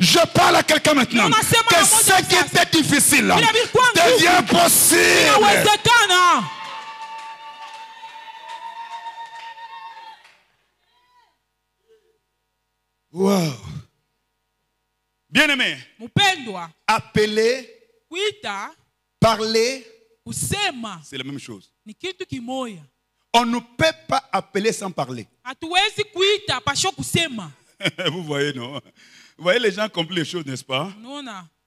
Je parle à quelqu'un maintenant que ce qui était difficile devient possible. Wow. Bien-aimé, appeler, parler, c'est la même chose. On ne peut pas appeler sans parler. Vous voyez, non? Vous voyez, les gens compliquent les choses, n'est-ce pas?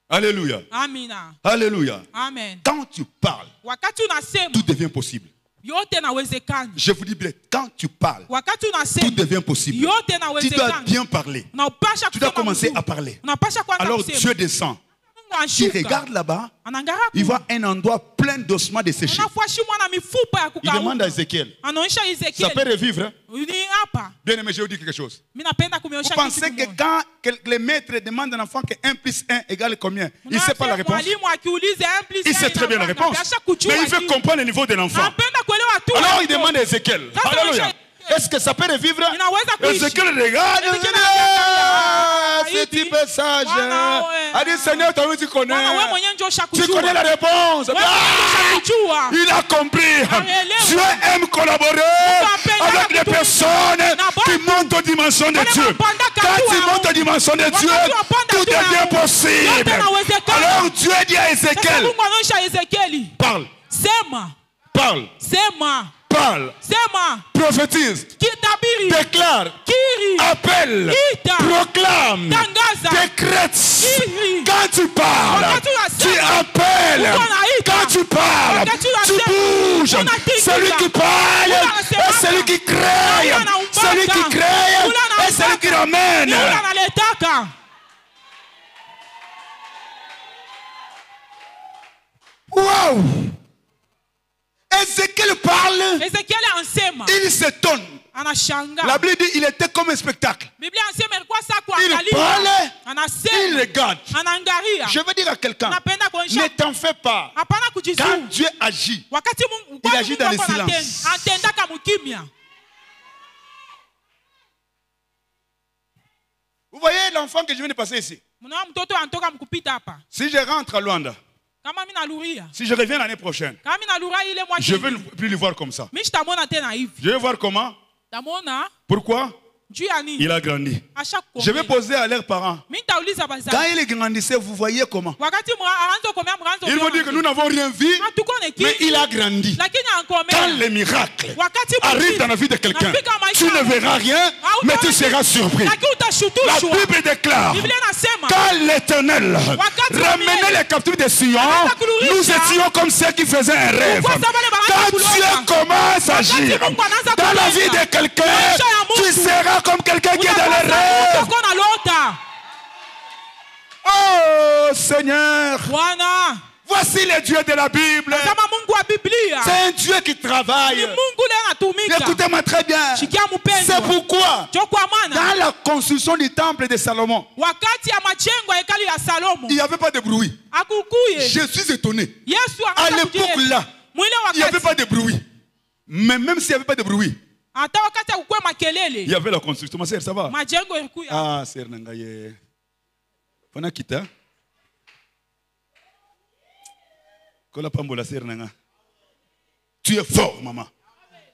Alléluia. Alléluia. Amen. Quand tu parles, tout devient possible. Je vous dis bien, quand tu parles, tout devient possible. Tu dois bien parler. Tu dois commencer à parler. Alors Dieu descend. Il regarde là-bas, il voit un endroit plein d'ossements desséchés. Il demande à Ézéchiel, ça peut revivre, hein? Bien aimé, je vais vous dire quelque chose. Vous pensez que quand les maîtres demandent à un enfant que 1 plus 1 égale combien? Il ne sait pas la réponse. Il sait très bien la réponse. Mais il veut comprendre le niveau de l'enfant. Alors il demande à Ézéchiel. Alléluia. Est-ce que ça peut revivre? Ézéchiel regarde. C'est type sage. A dit, Seigneur, toi tu connais. Tu connais la réponse. Il a compris. Dieu aime collaborer avec les personnes qui montent aux dimensions de Dieu. Quand tu montes aux dimensions de Dieu, tout devient possible. Alors Dieu dit à Ézéchiel, parle. Parle. Parle, prophétise, déclare, appelle, proclame, décrète. Quand tu parles, tu appelles. Quand tu parles, tu bouges. Celui qui parle est celui qui crée. Celui qui crée est celui qui ramène. Wow! Ézéchiel parle, il s'étonne. La Bible dit il était comme un spectacle. Il parle, il regarde. Je veux dire à quelqu'un, ne t'en fais pas. Quand Dieu agit, il agit dans le silence. Vous voyez l'enfant que je viens de passer ici? Si je rentre à Luanda, si je reviens l'année prochaine, je ne veux plus le voir comme ça. Je vais voir comment. Pourquoi? Il a grandi. Je vais poser à leurs parents. Quand il grandissait, vous voyez comment? Ils vont dire que nous n'avons rien vu, mais il a grandi. Quand les miracles arrivent dans la vie de quelqu'un, tu ne verras rien, mais tu seras surpris. La Bible déclare, quand l'Éternel ramenait les captifs de Sion, nous étions comme ceux qui faisaient un rêve. Quand Dieu commence à agir dans la vie de quelqu'un, tu seras comme quelqu'un qui est dans les rêves. Oh Seigneur, voici le Dieu de la Bible. C'est un Dieu qui travaille. Écoutez-moi très bien. C'est pourquoi dans la construction du temple de Salomon, il n'y avait pas de bruit. Je suis étonné. À l'époque là, il n'y avait pas de bruit. Mais même s'il n'y avait pas de bruit, il y avait la construction. Ma sœur, ça va? Ah, sœur Nangaye. Fana kita. Kola pambola sœur Nanga. Tu es fort, maman.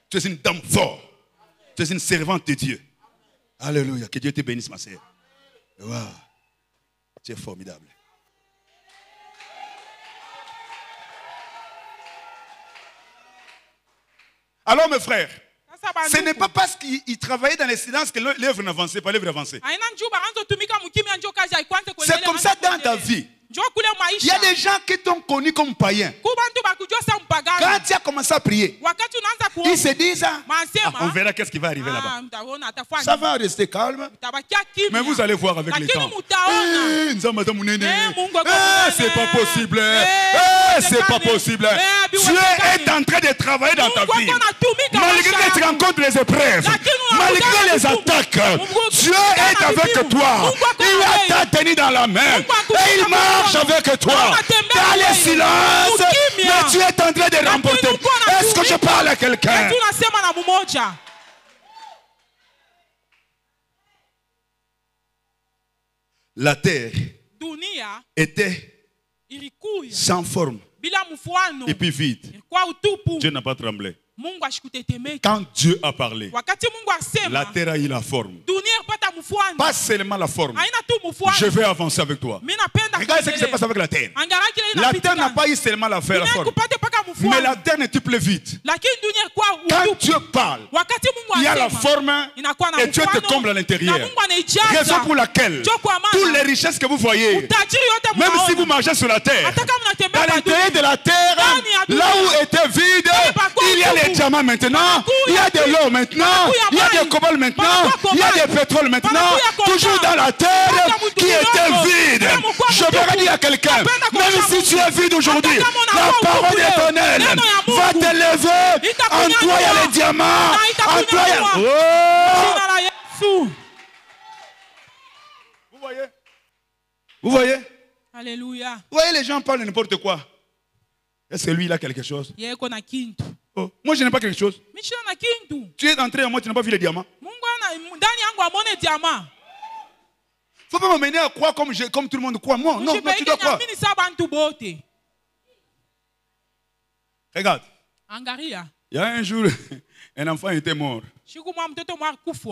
Tu es une dame forte. Tu es une servante de Dieu. Alléluia. Que Dieu te bénisse, ma sœur. Wow. Tu es formidable. Alors, mes frères, Ce n'est pas parce qu'il travaillait dans les silences que l'œuvre n'avançait pas, l'œuvre avançait. C'est comme ça dans ta vie. Il y a des gens qui t'ont connu comme païen. Quand tu as commencé à prier, ils se disent, on verra qu'est-ce qui va arriver là-bas. Ça va rester calme. Mais vous allez voir avec le temps. C'est pas possible. C'est pas possible. Dieu est en train de travailler dans ta vie. Malgré les rencontres, les épreuves, malgré les attaques, Dieu est avec toi. Il t'a tenu dans la main. Et il marche avec toi. Dans les silences, mais tu es en train de remporter. Est-ce que je parle à quelqu'un? La terre était sans forme et puis vide. Dieu n'a pas tremblé. Quand Dieu a parlé, la terre a eu la forme. Pas seulement la forme. Je vais avancer avec toi. Regarde ce qui se passe avec la terre. La terre n'a pas eu seulement la forme. Mais la terre n'est plus vide. Quand Dieu parle, il y a la forme et Dieu te comble à l'intérieur. Raison pour laquelle toutes les richesses que vous voyez, même si vous marchez sur la terre, à l'intérieur de la terre, là où était vide, il y a les diamants maintenant, il y a de l'eau maintenant, il y a des cobalt maintenant, il y a des pétroles maintenant, toujours dans la terre qui était vide. Je vais dire à quelqu'un, même si tu es vide aujourd'hui, la parole éternelle va te lever. En toi il y a les diamants, en toi il y a... Oh! Vous voyez? Vous voyez? Alléluia. Vous voyez, les gens parlent de n'importe quoi. Est-ce que lui il a quelque chose? Oh, moi je n'ai pas quelque chose. Tu es entré en moi, tu n'as pas vu les diamants. Faut pas m'amener à croire comme tout le monde croit. Moi, non, tu dois croire. Regarde. Il y a un jour, un enfant était mort.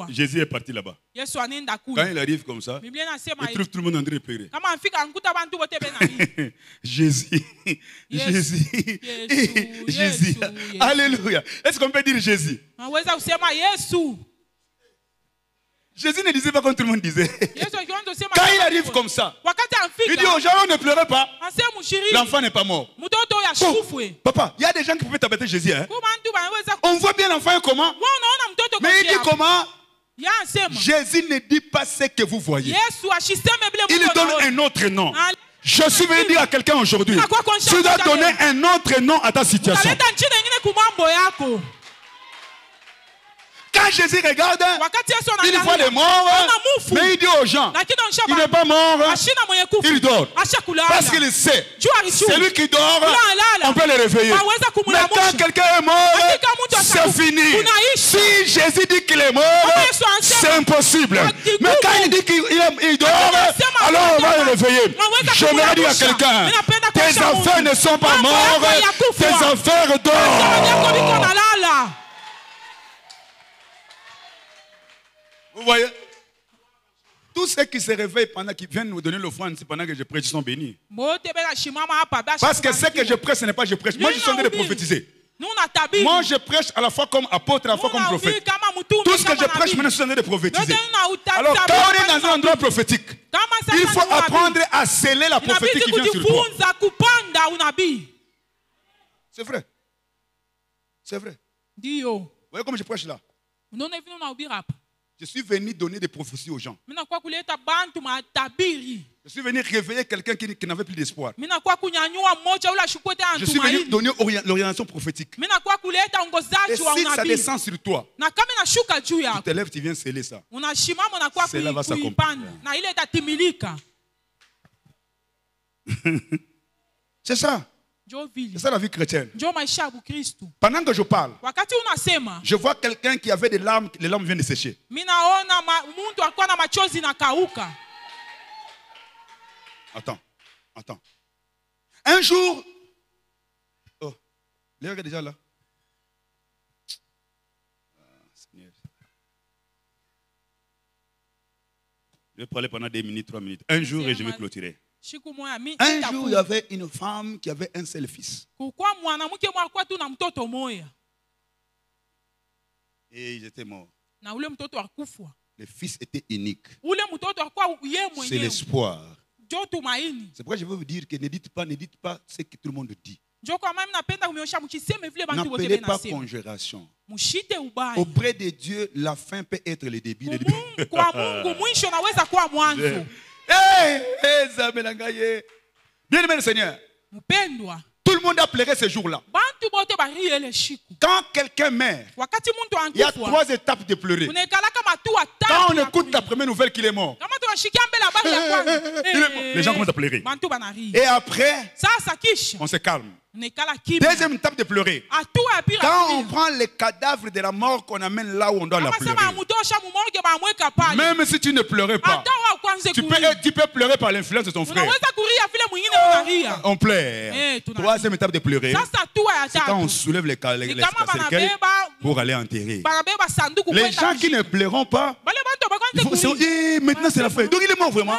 Jésus est parti là-bas. Quand il arrive comme ça, il trouve tout le monde en train de pleurer. Jésus, Jésus, Jésus. Alléluia. Est-ce qu'on peut dire Jésus? Jésus ne disait pas comme tout le monde disait. Quand il arrive comme ça, il dit aux gens, ne pleurez pas. L'enfant n'est pas mort. Oh, papa, il y a des gens qui peuvent tabater Jésus. Hein? On voit bien l'enfant comment. Mais il dit comment? Jésus ne dit pas ce que vous voyez. Il donne un autre nom. Je suis venu dire à quelqu'un aujourd'hui, tu dois donner un autre nom à ta situation. Quand Jésus regarde, il voit les morts, mais il dit aux gens, il n'est pas mort, il dort. Parce qu'il sait, celui qui dort, on peut le réveiller. Mais quand quelqu'un est mort, c'est fini. Si Jésus dit qu'il est mort, c'est impossible. Mais quand il dit qu'il dort, alors on va le réveiller. J'aimerais dire à quelqu'un, tes affaires ne sont pas morts, tes affaires dorment. Vous voyez? Tous ceux qui se réveillent pendant qu'ils viennent nous donner l'offrande, c'est pendant que je prêche, ils sont bénis. Parce que ce que je prêche, ce n'est pas je prêche. Moi, je suis en train de prophétiser. Moi, je prêche à la fois comme apôtre, à la fois comme prophète. Tout ce que je prêche, maintenant, je suis en train de prophétiser. Alors, quand on est dans un endroit prophétique, il faut apprendre à sceller la prophétie qui vient sur toi. C'est vrai. C'est vrai. Vous voyez comme je prêche là? Je suis venu donner des prophéties aux gens. Je suis venu réveiller quelqu'un qui n'avait plus d'espoir. Je suis venu donner l'orientation prophétique. Et si ça descend sur toi, tu te lèves, tu viens sceller ça. Cela va s'accomplir. C'est ça. C'est ça la vie chrétienne. Pendant que je parle, je vois quelqu'un qui avait des larmes, les larmes viennent de sécher. Attends. Un jour, oh, Léa est déjà là. Je vais parler pendant 2 minutes, 3 minutes. Un jour et je vais clôturer. Un jour, il y avait une femme qui avait un seul fils. Et ils étaient morts. Le fils était unique. C'est l'espoir. C'est pourquoi je veux vous dire que ne dites pas ce que tout le monde dit. N'appelez pas congération. Auprès de Dieu, la fin peut être le début. Bien-aimé le Seigneur. Tout le monde a pleuré ce jour-là. Quand quelqu'un meurt, il y a 3 étapes de pleurer. Quand on écoute la première nouvelle qu'il est mort, les gens commencent à pleurer. Et après, on se calme. Deuxième étape de pleurer. Quand on prend les cadavres de la mort qu'on amène là où on doit la pleurer. Même si tu ne pleurais pas, tu peux pleurer par l'influence de ton frère. On pleure. Troisième étape de pleurer, c'est quand on soulève les cercueils pour aller enterrer. Les gens qui ne pleurent pas, maintenant c'est la fin. Donc il est mort vraiment.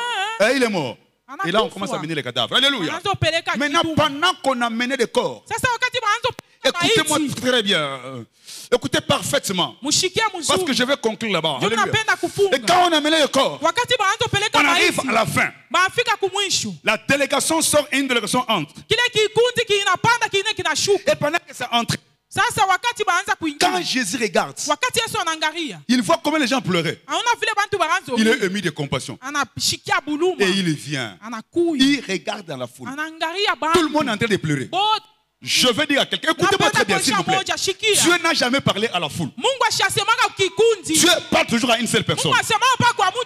Il est mort. Et là, on commence à mener les cadavres. Alléluia. Maintenant, pendant qu'on a mené les corps, écoutez-moi très bien. Écoutez parfaitement. Parce que je vais conclure là-bas. Et quand on a mené les corps, on arrive à la fin. La délégation sort et une délégation entre. Et pendant que ça entre, quand Jésus regarde, il voit comment les gens pleuraient. Il est ému de compassion. Et il vient. Il regarde dans la foule. Tout le monde est en train de pleurer. Je vais dire à quelqu'un, écoutez-moi très bien s'il vous plaît. Dieu n'a jamais parlé à la foule. Dieu parle toujours à une seule personne.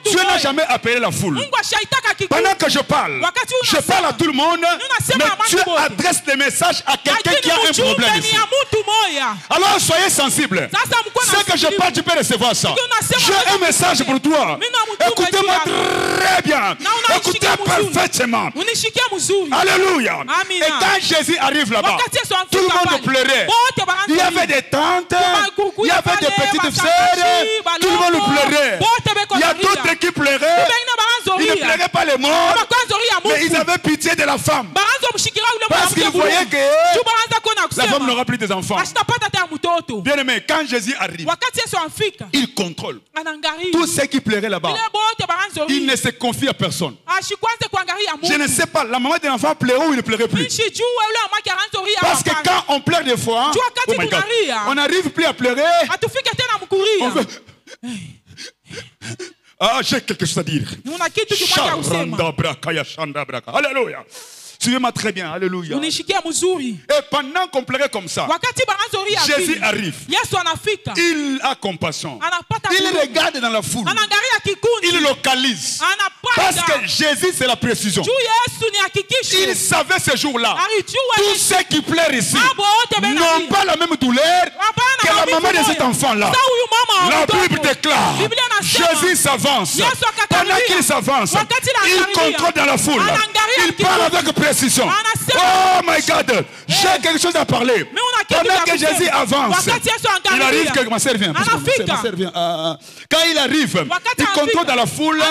Dieu n'a jamais appelé la foule. Pendant que je parle à tout le monde, mais Dieu adresse des messages à quelqu'un qui a un problème ici. Alors soyez sensibles. Ce que je parle, tu peux recevoir ça. J'ai un message pour toi. Écoutez-moi très bien. Écoutez parfaitement. Alléluia. Et quand Jésus arrive là-bas, tout le monde pleurait. Il y avait des tantes, il y avait des petites sœurs, tout le monde pleurait. Il y a d'autres qui pleuraient. Ils ne pleuraient pas les morts, mais ils avaient pitié de la femme. Parce qu'ils voyaient que la femme n'aura plus des enfants. Bien aimé, quand Jésus arrive, il contrôle tous ceux qui pleuraient là-bas. Il ne se confie à personne. Je ne sais pas, la maman de l'enfant pleurait ou il ne pleurait plus. Parce que quand on pleure des fois, oh my God, on n'arrive plus à pleurer. Ah, j'ai quelque chose à dire. Alléluia. Suivez-moi très bien, alléluia. Et pendant qu'on pleurait comme ça, Jésus arrive. Il a compassion. Il regarde dans la foule. Il localise. Parce que Jésus, c'est la précision. Il savait ce jour-là. Tous ceux qui pleurent ici n'ont pas la même douleur que la maman de cet enfant-là. La Bible déclare, Jésus s'avance. Pendant qu'il s'avance, il contrôle dans la foule. Il parle avec précision. Oh my God, j'ai quelque chose à parler. Pendant que Jésus avance, il arrive que ma sœur vient. Quand il arrive, il contrôle dans la foule.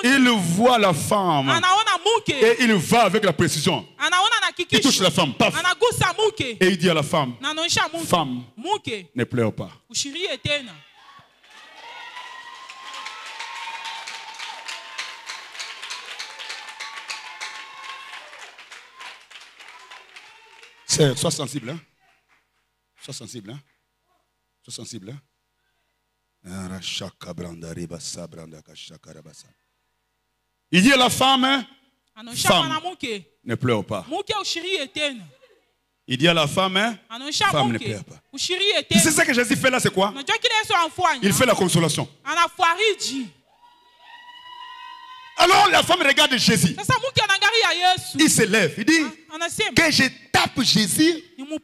Il voit la femme et il va avec la précision. Il touche la femme, paf. Et il dit à la femme, femme, ne pleure pas. Sois sensible, hein? Sois sensible, hein? Sois sensible, hein? Il dit à la femme, femme, ne pleure pas. Il dit à la femme, femme, ne pleure pas. C'est ça que Jésus fait là, c'est quoi? Il fait la consolation. Alors la femme regarde Jésus. Il se lève, il dit que je tape Jésus ou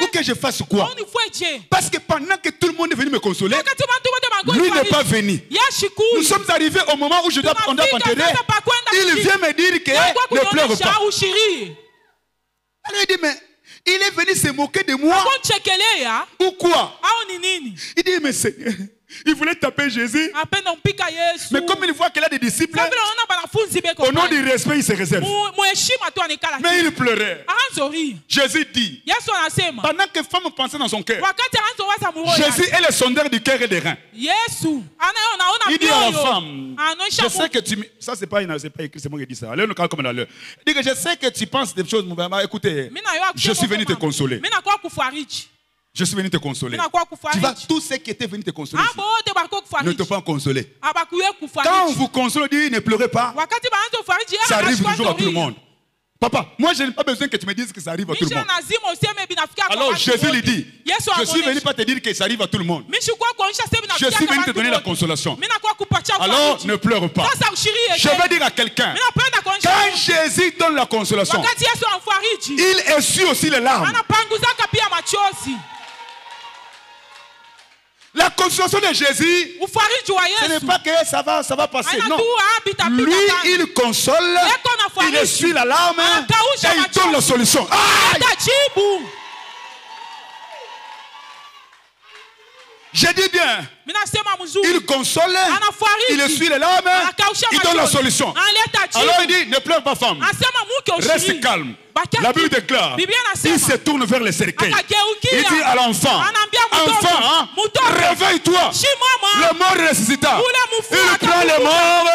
que je fasse quoi? Parce que pendant que tout le monde est venu me consoler, lui n'est pas venu. Nous sommes arrivés au moment où on doit enterrer. Il vient me dire que ne pleure pas. Alors il dit, mais il est venu se moquer de moi ou quoi? Il dit, mais Seigneur, Il voulait taper Jésus. Mais comme il voit qu'elle a des disciples, au nom du respect, il se réserve. Mais il pleurait. Jésus dit, pendant que femme pensait dans son cœur, Jésus est le sondeur du cœur et des reins. Il dit à la femme, je sais que tu... Ça, c'est pas écrit, c'est moi qui dis ça. Allez, comme dans l'heure. Il dit que je sais que tu penses des choses, écoutez, je suis venu te consoler. Je suis venu te consoler. Tu vas, tous ceux qui étaient venus te consoler ne te pas consoler. Quand on vous console, on dit ne pleurez pas. Ça arrive toujours à tout le monde. Papa, moi je n'ai pas besoin que tu me dises que ça arrive à tout le monde. Alors Jésus lui dit, je suis venu pas te dire que ça arrive à tout le monde. Je suis venu te donner la consolation. Alors ne pleure pas. Je vais dire à quelqu'un, quand Jésus donne la consolation, il essuie aussi les larmes. La consolation de Jésus, ce n'est pas que ça va passer. Non. Lui, il console, il essuie la larme et il donne la solution. Je dis bien, il console, il essuie les larmes, il donne la solution. Alors il dit, ne pleure pas femme, reste calme. La Bible déclare, il se tourne vers les cercueils. Il dit à l'enfant, enfant, réveille-toi. Le mort ressuscita. Il prend les morts,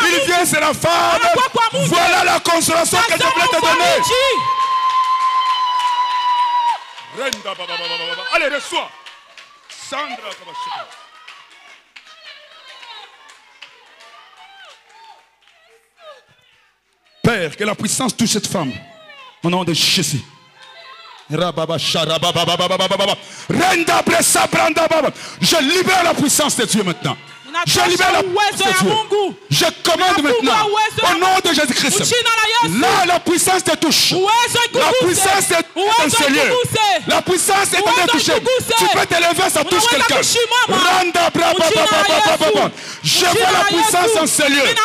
il vient sur la femme. Voilà la consolation que je voulais te donner. Allez, reçois. Sandra. Père, que la puissance touche cette femme. Au nom de Jésus. Je libère la puissance de Dieu maintenant. Je libère la puissance de Dieu. Je commande maintenant au nom de Jésus-Christ. Là, la puissance te touche. La puissance est dans ce lieu. La puissance est en train de toucher. Tu peux te lever, ça touche quelqu'un. Je vois la puissance en ce lieu.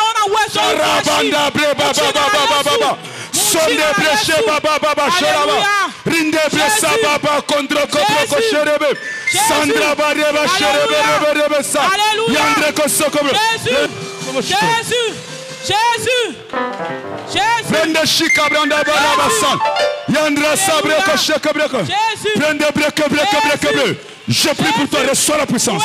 Sandra Bareba Sherebe Yandre Kosoko. Jésus. Prende Shika Branda Barabasan. Yandra Sabre Kosheka Breko. Prende Breke. Je prie pour toi, reçois la puissance.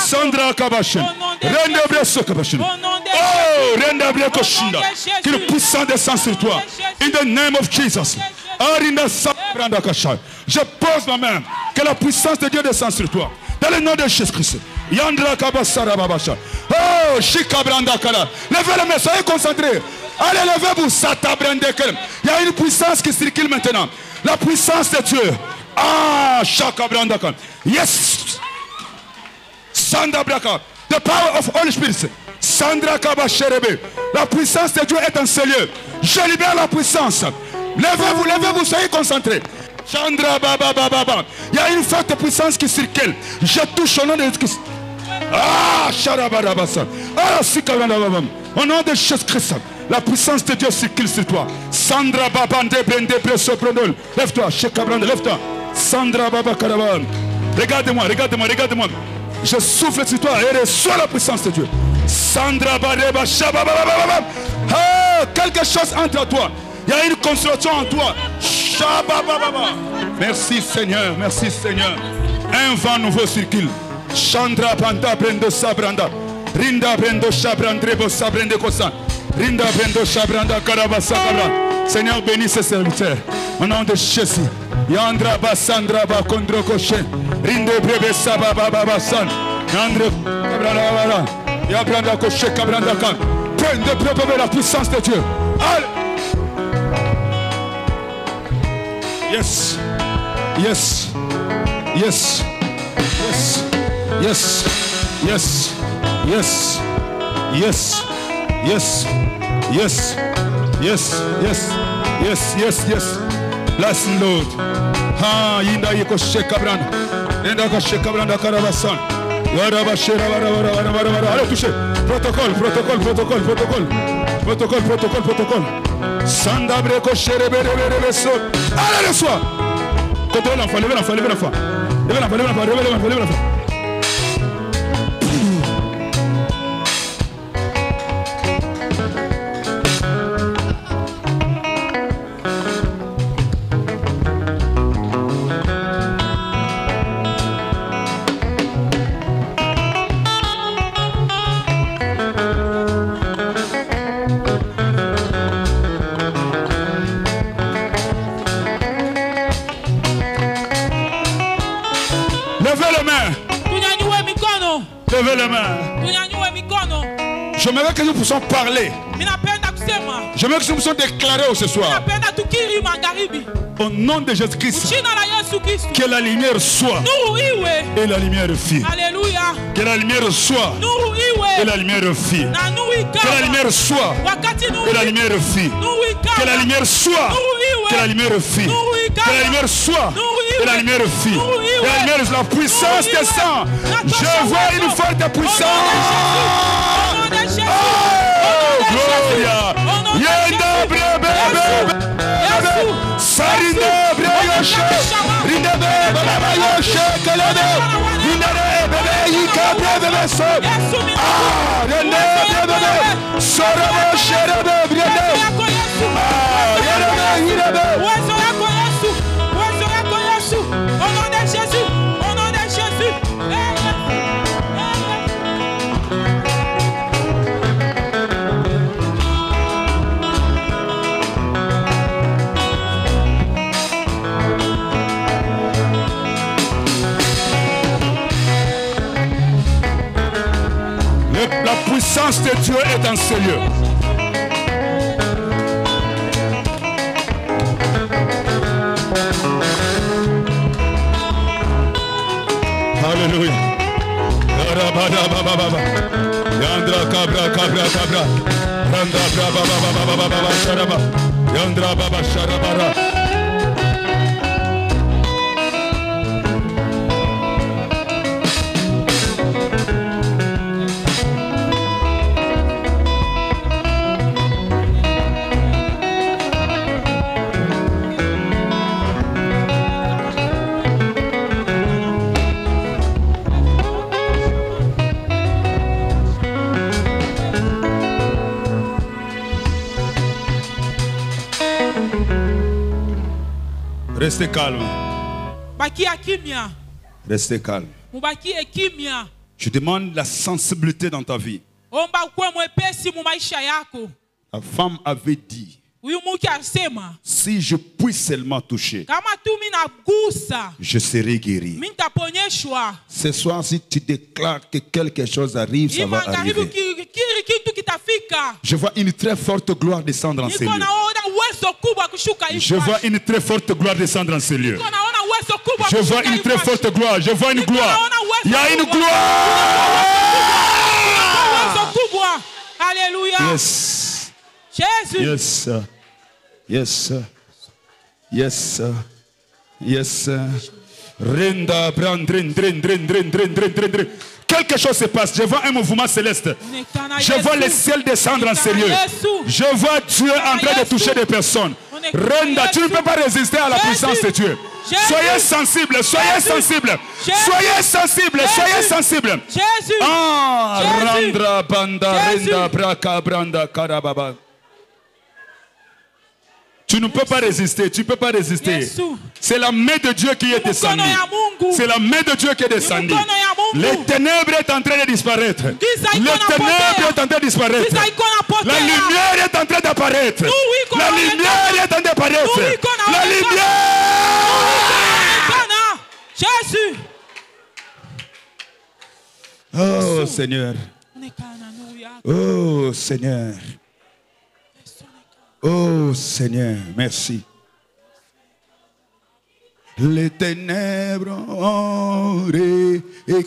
Sandra Kabashin. Rende Breso Kabashin. Oh, Rende Brekoshinda. Que le puissant descend sur toi. In the name of Jesus. Je pose ma main. Que la puissance de Dieu descende sur toi. Dans le nom de Jésus-Christ. Yandra Kabasara Babasha. Oh, Shika Branda Kala. Levez les mains, soyez concentrés. Allez, levez-vous. Sata Brandekel. Il y a une puissance qui circule maintenant. La puissance de Dieu. Ah, Shaka Branda Kala. Yes. Sandra Braka. The power of Holy Spirit. Sandra Kabasherebe. La puissance de Dieu est en ce lieu. Je libère la puissance. Levez-vous, soyez concentrés. Chandra Baba. Il y a une forte puissance qui circule. Je touche au nom de Jésus-Christ. Ah, Sharabarabasa. Ah, Sikaranabam. Au nom de Jésus-Christ. La puissance de Dieu circule sur toi. Sandra Baba Ndebrende Preso Prondol. Lève-toi, Shekabrande, lève-toi. Sandra Baba Karaban. Regarde-moi. Je souffle sur toi et reçois la puissance de Dieu. Sandra Bareba Shabababababam. Ah, quelque chose entre toi. Il y a une consolation en toi. Merci Seigneur. Un vent nouveau circule. Chandra Banda Brendo Sabranda. Rinda Brendo Shabrandrebo Sabrende Kosan. Rinda Brendo Shabranda Karabasa Kabra. Seigneur, bénis ces serviteurs. Au nom de Jésus. Yandra Basandra Bakondro Koshe. Rinde Brebe Sabababasan. Yandre Kabranda. Yabranda Koshe Kabranda Kan. Prends de la puissance de Dieu. Allez. Yes. Bless the Lord. Ha, yinda yiko sheka branda. Yinda ko sheka branda karabasan. Yara bashera bara. Allez, touchez. Protocole. Sanda breko shere bere so. Allez, le soir. Contrôle l'enfant, levez l'enfant. Levez les mains. Levez les mains. J'aimerais que nous puissions parler. J'aimerais que nous puissions déclarer ce soir. Au nom de Jésus-Christ, que la lumière soit et la lumière fille. Alléluia. Que la lumière soit et la lumière fille. Que la lumière soit et la lumière fille. Que la lumière soit et la lumière fille. Que la lumière soit et la lumière fille. Que la lumière, la puissance descend. Je vois une forte puissance. Oh, Gloria. Yenda brebe. Sarinde breyoshe. Rinde bebe yoshe kelebe. Rinde bebe yika brebe so. Ah, rinde brebe. Sorabo sherebe brebe. Ah, rinde brebe. Au nom de Jésus, au nom de Jésus. La puissance de Dieu est dans ce lieu. Alléluia. Yandra kabra. Randra baba sharaba. Yandra baba sharabara. Restez calme. Restez calme. Je demande la sensibilité dans ta vie. La femme avait dit, si je puis seulement toucher, je serai guéri. Ce soir, si tu déclares que quelque chose arrive, ça va arriver. Je vois une très forte gloire descendre en ces lieux. Je vois une très forte gloire descendre en ces lieux. Je vois une très forte gloire. Je vois une gloire. Il y a une gloire. Alléluia. Yes. Jésus. Yes, sir. Yes, sir. Yes, sir. Yes, sir. Renda, brandrin. Quelque chose se passe. Je vois un mouvement céleste. Je vois le ciel descendre en ces lieux. Je vois Dieu en train de toucher des personnes. Renda, tu ne peux pas résister à la puissance de Dieu. Soyez sensibles, soyez sensibles. Soyez sensibles, soyez sensibles. Ah, Randra Banda, Renda, Braka, Branda, Karababa. Tu ne peux pas résister, tu ne peux pas résister. C'est la main de Dieu qui est descendue. C'est la main de Dieu qui est descendue. Les ténèbres est en train de disparaître. Les ténèbres est en train de disparaître. La lumière est en train d'apparaître. La lumière est en train d'apparaître. La lumière. Jésus. Oh Seigneur. Oh Seigneur. Oh Seigneur, merci. Les ténèbres ont reculé.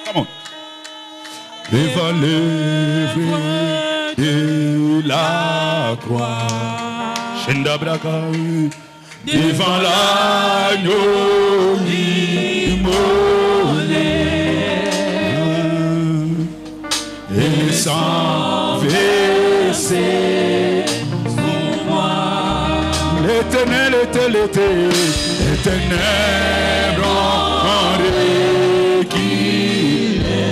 Come on. Devant l'œuvre de la croix. Shendabraka. Devant l'agneau immolé. Et sans verser sous moi. Les ténèbres ont reculé.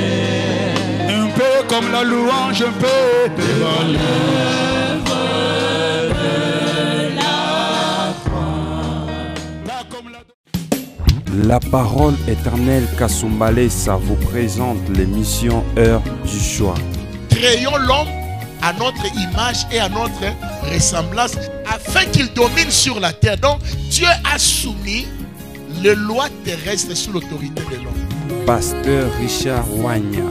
Un peu comme la louange, un peu devant l'œuvre de la croix. La parole éternelle Kasumbalesa vous présente l'émission Heure du choix. Créons l'homme à notre image et à notre ressemblance afin qu'il domine sur la terre. Donc Dieu a soumis les lois terrestres sous l'autorité de l'homme. Pasteur Richard Wagna.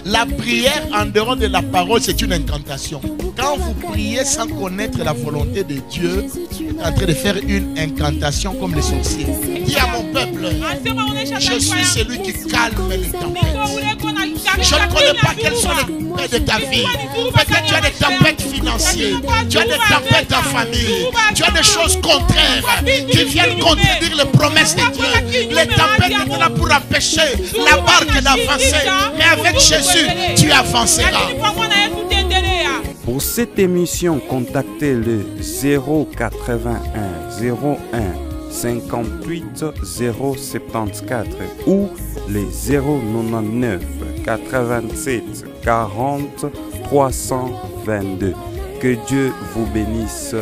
La prière en dehors de la parole, c'est une incantation. Quand vous priez sans connaître la volonté de Dieu, vous êtes en train de faire une incantation comme les sorciers. Dis à mon peuple, je suis celui qui calme les tempêtes. Je ne connais pas quelles sont les tempêtes de ta vie. Peut-être tu as des tempêtes financières, tu as des tempêtes en famille, tu as des choses contraires qui viennent contredire les promesses de Dieu. Les tempêtes sont là pour empêcher la barque d'avancer. Mais avec Jésus, tu avanceras. Pour cette émission, contactez le 081 01 58 074 ou les 099 87 40 322. Que Dieu vous bénisse.